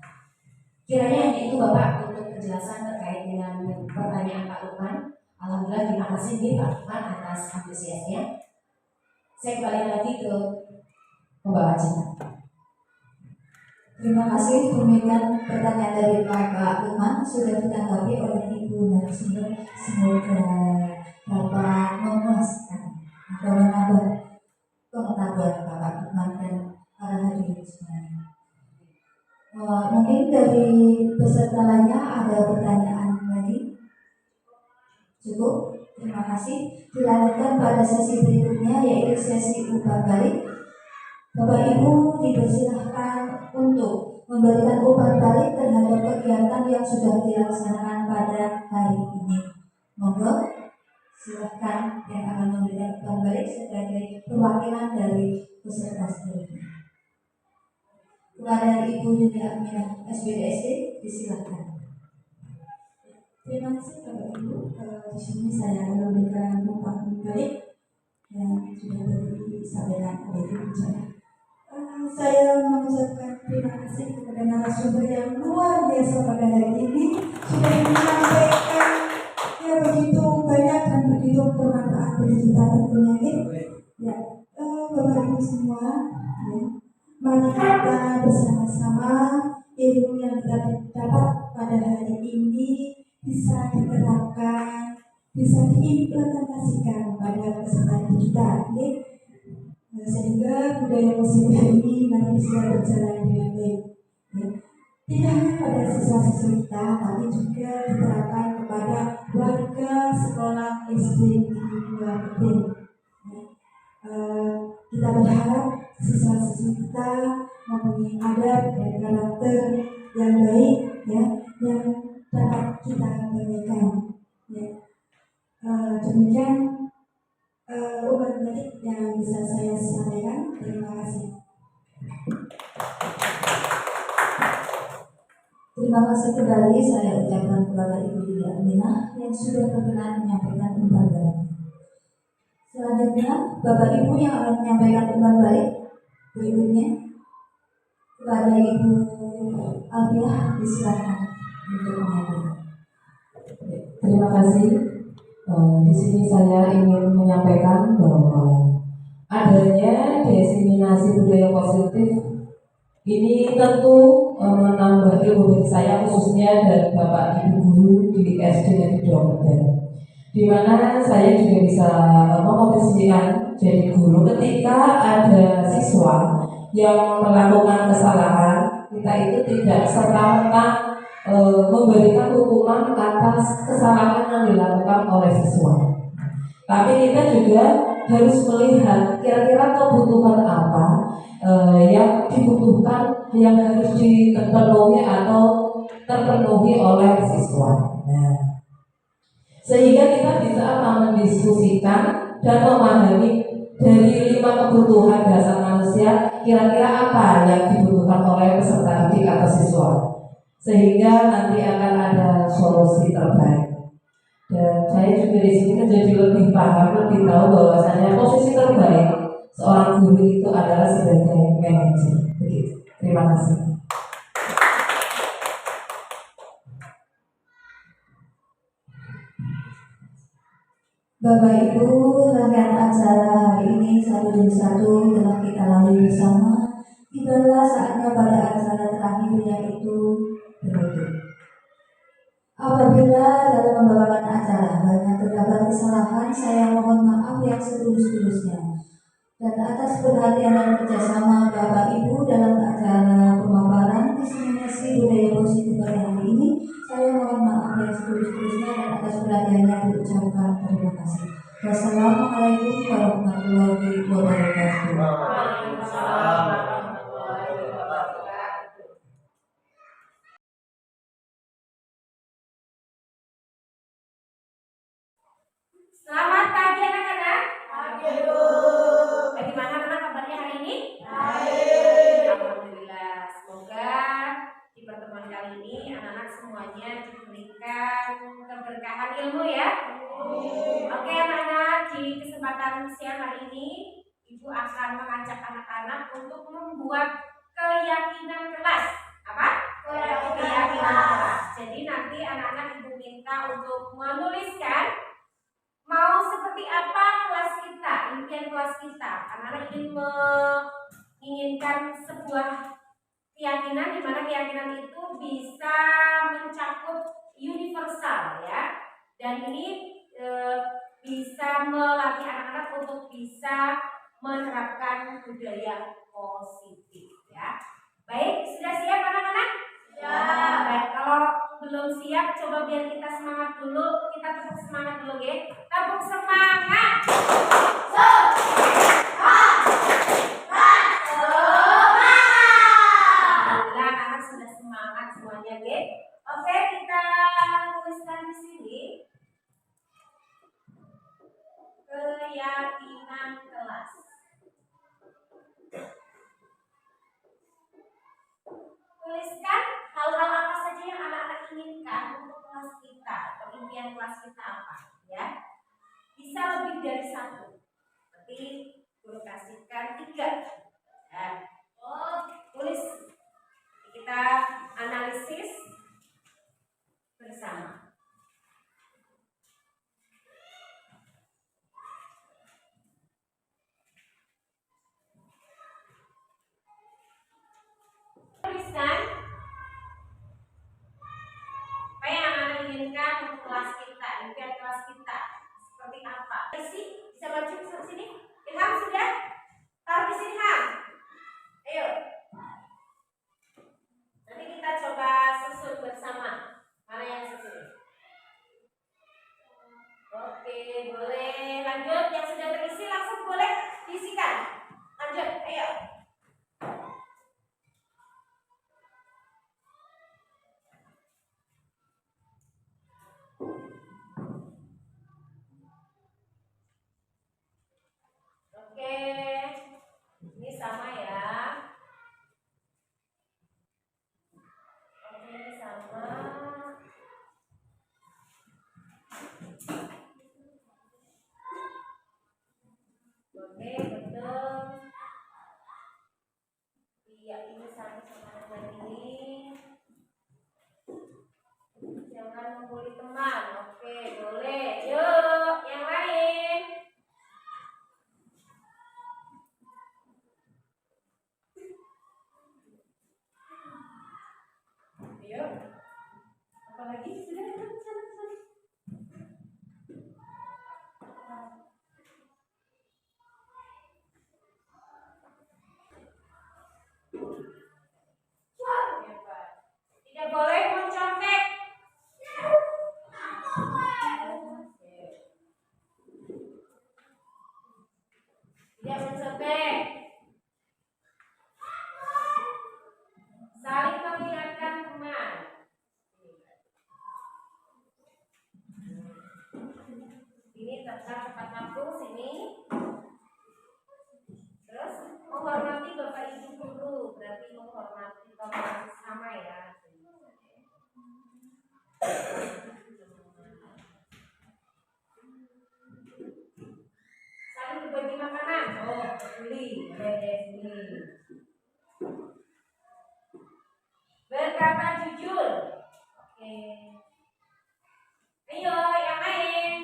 Kiranya hanya itu Bapak untuk penjelasan terkait dengan pertanyaan Pak Lukman. Alhamdulillah, terima kasih Pak Lukman atas antusiasnya. Saya kembali lagi ke pembawa acara. Terima kasih. Demikian pertanyaan dari Pak Lukman sudah ditanggapi oleh Ibu narasumber. Semoga dapat memuaskan atau menambah pengetahuan Bapak Lukman dan para hadirin semuanya. Mungkin dari peserta lainnya ada pertanyaan lagi? Cukup? Terima kasih. Dilanjutkan pada sesi berikutnya, yaitu sesi umpan balik. Bapak Ibu dipersilahkan untuk memberikan umpan balik terhadap kegiatan yang sudah dilaksanakan pada hari ini. Monggo, silahkan yang akan memberikan umpan balik sebagai perwakilan dari peserta selanjutnya. Kepada Ibu Yuni Aminah SBDSD, disilahkan. Terima kasih Bapak Ibu. Di sini saya akan memberikan umpan balik yang sudah disampaikan oleh Ibu bicara. Saya mengucapkan terima kasih kepada narasumber yang luar biasa pada hari ini sudah menyampaikan yang begitu banyak dan begitu bermanfaat bagi kita tentunya. Ya, Bapak Ibu semua, ya, mari kita bersama-sama ilmu yang kita dapat pada hari ini bisa diterapkan, bisa diimplementasikan pada keseharian kita, ya. Sehingga budaya positif ini nanti bisa berjalan dengan baik, ya. Tidak hanya pada siswa-siswa kita, tapi juga diterapkan kepada warga sekolah SD Negeri 2 Medan. Kita berharap siswa-siswa kita mempunyai adab dan karakter yang baik, ya, yang dapat kita bagikan, ya. Demikian umpan balik yang bisa saya sampaikan. Terima kasih. Terima kasih kembali saya ucapkan kepada Ibu Yuni Aminah yang sudah berkenan menyampaikan umpan balik. Selanjutnya, Bapak Ibu yang akan menyampaikan umpan balik berikutnya kepada Ibu Alfiah, disilakan untuk menyampaikan. Terima kasih. Di sini saya ingin menyampaikan bahwa adanya diseminasi budaya positif ini tentu menambah ilmu bagi saya, khususnya dari Bapak Ibu guru di SD Negeri 2 Medan, di mana saya juga bisa memposisikan jadi guru ketika ada siswa yang melakukan kesalahan, kita itu tidak serta-merta memberikan hukuman atas kesalahan yang dilakukan oleh siswa. Tapi kita juga harus melihat kira-kira kebutuhan apa yang dibutuhkan, yang harus dipenuhi atau terpenuhi oleh siswa. Nah, sehingga kita bisa mendiskusikan dan memahami dari 5 kebutuhan dasar manusia, kira-kira apa yang dibutuhkan oleh peserta didik atau siswa. sehingga nanti akan ada solusi terbaik. Dan saya juga di sini menjadi lebih paham, lebih tahu bahwasanya posisi terbaik seorang guru itu adalah sebagai manajer. Begitu. Terima kasih. Bapak Ibu, rangkaian acara hari ini satu demi satu telah kita lalui bersama. Tibalah saatnya pada acara terakhir yaitu penutup. Apabila dalam membawakan acara banyak terdapat kesalahan, saya mohon maaf yang setulus-tulusnya. Dan atas perhatian dan kerjasama Bapak Ibu dalam acara pemaparan diseminasi budaya positif pada hari ini, saya mohon maaf yang setulus-tulusnya dan atas perhatiannya diucapkan terima kasih. Wassalamualaikum warahmatullahi wabarakatuh. Waalaikumsalam warahmatullahi wabarakatuh. Selamat pagi anak-anak. Pagi Bu. Bagaimana anak kabarnya hari ini? Baik. Alhamdulillah. Semoga di pertemuan kali ini anak-anak semuanya diberikan keberkahan ilmu ya. Oke anak-anak, di kesempatan siang hari ini Ibu akan mengajak anak-anak untuk membuat keyakinan kelas. Apa? Keyakinan kelas. Jadi nanti anak-anak Ibu minta untuk menuliskan mau seperti apa kelas kita, impian kelas kita. Anak-anak ingin menginginkan sebuah keyakinan di mana keyakinan itu bisa mencakup universal ya. Dan ini bisa melatih anak-anak untuk bisa menerapkan budaya positif ya. Baik, sudah siap anak-anak? Ya. Baik, kalau belum siap coba biar kita semangat dulu. Kita tetap semangat dulu ya. Tepuk semangat. Alhamdulillah anak sudah semangat semuanya ya. Oke, kita tuliskan di sini keyakinan kelas. Tuliskan hal-hal apa saja yang anak-anak inginkan untuk kelas kita atau impian kelas kita apa ya. Bisa lebih dari satu. Nanti guru kasihkan 3 ya. Tulis. Kita analisis bersama. Tuliskan apa yang anak inginkan untuk kelas kita, impian kelas kita seperti apa. Isi bisa maju ke sini. Ilham sudah taruh di sini Ham. Ayo. Nanti kita coba susun bersama. Mana yang susun? Oke, boleh lanjut. Yang sudah terisi langsung boleh diisikan. Lanjut, ayo. Oke, ini sama ya. Oke, ini sama. Oke, betul. Iya, ini sama dengan ini. Jangan membuli teman. Oke, boleh. Yuk, yang lain. Ayo. Apalagi sudah sana. Tidak boleh mencontek. Tidak mencontek. Saling mengingatkan teman. Ini tetap tepat waktu sini. Terus menghormati Bapak Ibu guru, berarti menghormati sama ya. peduli, berdefini. Berkata jujur. Oke. Ayo yang lain.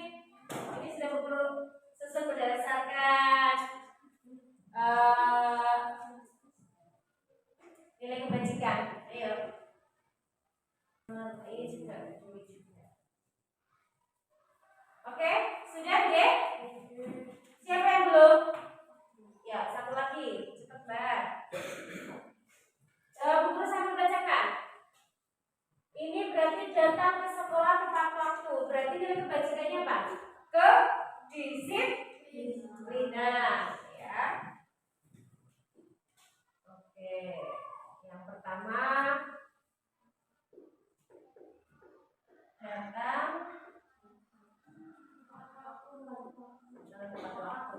Ini sudah susun berdasarkan nilai kebajikan. Ayo. Ini juga. Oke, sudah deh. Siapa yang belum? Ya, satu lagi. Cepat banget. Buku sambil bacakan. Ini berarti datang ke sekolah tepat waktu. Berarti nilai kebajikannya apa? Kedisiplinan, ya. Oke, yang pertama datang tepat waktu.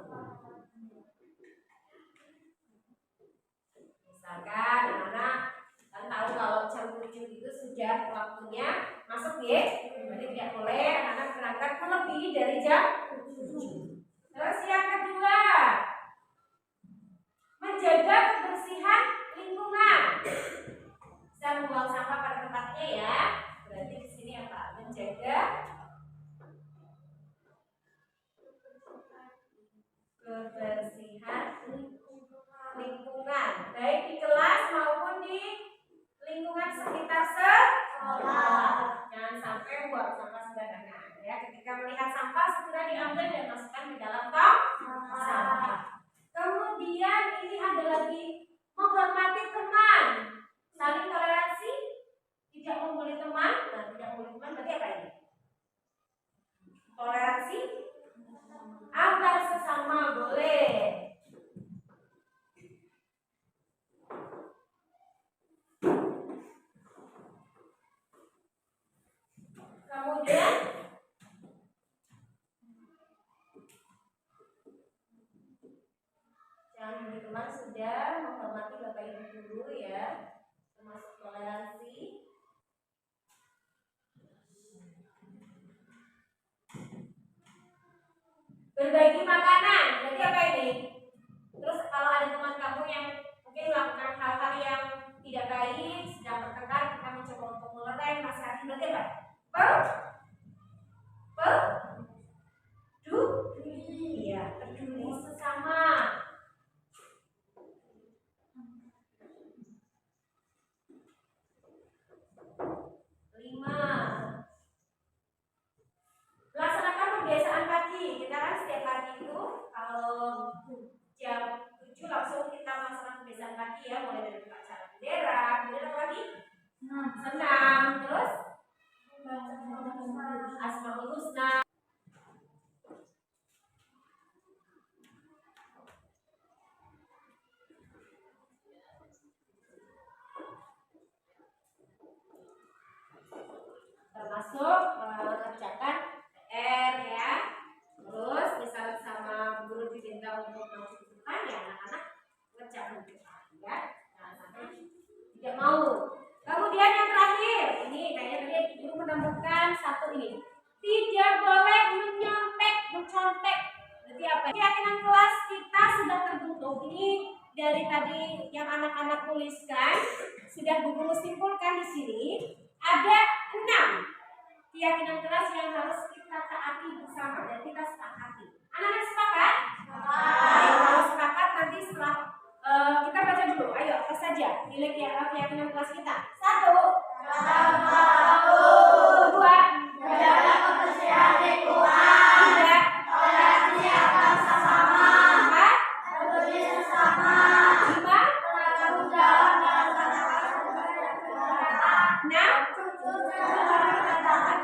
Misalkan anak-anak kan tahu kalau jam 7 itu sudah waktunya masuk ya. Jadi tidak boleh anak-anak berangkat melebihi dari jam 7. Terus yang kedua, menjaga kebersihan lingkungan. Bisa membuang sampah pada tempatnya ya. Berarti di sini apa? Menjaga kebersihan lingkungan, baik di kelas maupun di lingkungan sekitar sekolah. Jangan sampai buang sampah sembarangan ya. Ketika melihat sampah segera diambil dan masukkan ke dalam tong sampah. Kemudian ini ada lagi menghormati teman, saling toleransi, tidak membuli teman. Nah, tidak membuli teman berarti apa ini? Toleransi antar sesama boleh. Kemudian jangan membuli teman, sudah menghormati bapak ibu guru ya, termasuk toleransi. Berbagi makanan, berarti apa ini? Terus kalau ada teman kamu yang mungkin melakukan hal-hal yang tidak baik, sedang bertengkar, kita mencoba untuk melerai nasihat, berarti apa? Peduli, ya, peduli sesama. Laksanakan pembiasaan pagi. Kita kan setiap pagi itu kalau jam 7 langsung kita melaksanakan pembiasaan pagi ya, mulai dari upacara bendera, kemudian apa lagi? Senam, terus Asmaul Husna. Termasuk mengerjakan PR ya. Terus misalnya sama guru diminta untuk masuk ke depan ya anak-anak mengerjakan PR ya. Jangan sampai tidak mau. Kemudian yang terakhir, ini kayaknya tadi guru menemukan satu ini. Tidak boleh mencontek. Berarti apa? Keyakinan kelas kita sudah terbentuk. Ini dari tadi yang anak-anak tuliskan, sudah guru simpulkan di sini. Ada 6 keyakinan kelas yang harus kita taati bersama dan kita sepakati. Anak-anak sepakat? Kalau sepakat nanti setelah kita baca dulu. Ayo, apa saja nilai keyakinan kelas kita? 1. Kedua, menjaga kebersihan lingkungan. 3. toleransi antar sesama. 4. peduli sesama. 5. bertanggung jawab dalam kata-kata. 6. jujur dalam perkataan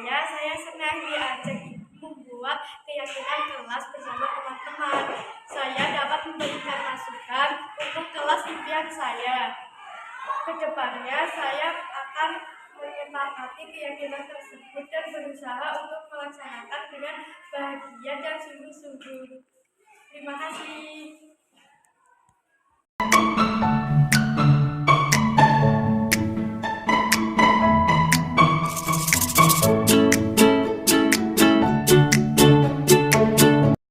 dan saya senang diajak ibu memperkuat keyakinan kelas bersama teman-teman. Saya dapat memberikan masukan untuk kelas impian saya. Kedepannya saya akan menyepakati keyakinan tersebut dan berusaha untuk melaksanakan dengan bahagia dan sungguh-sungguh. Terima kasih.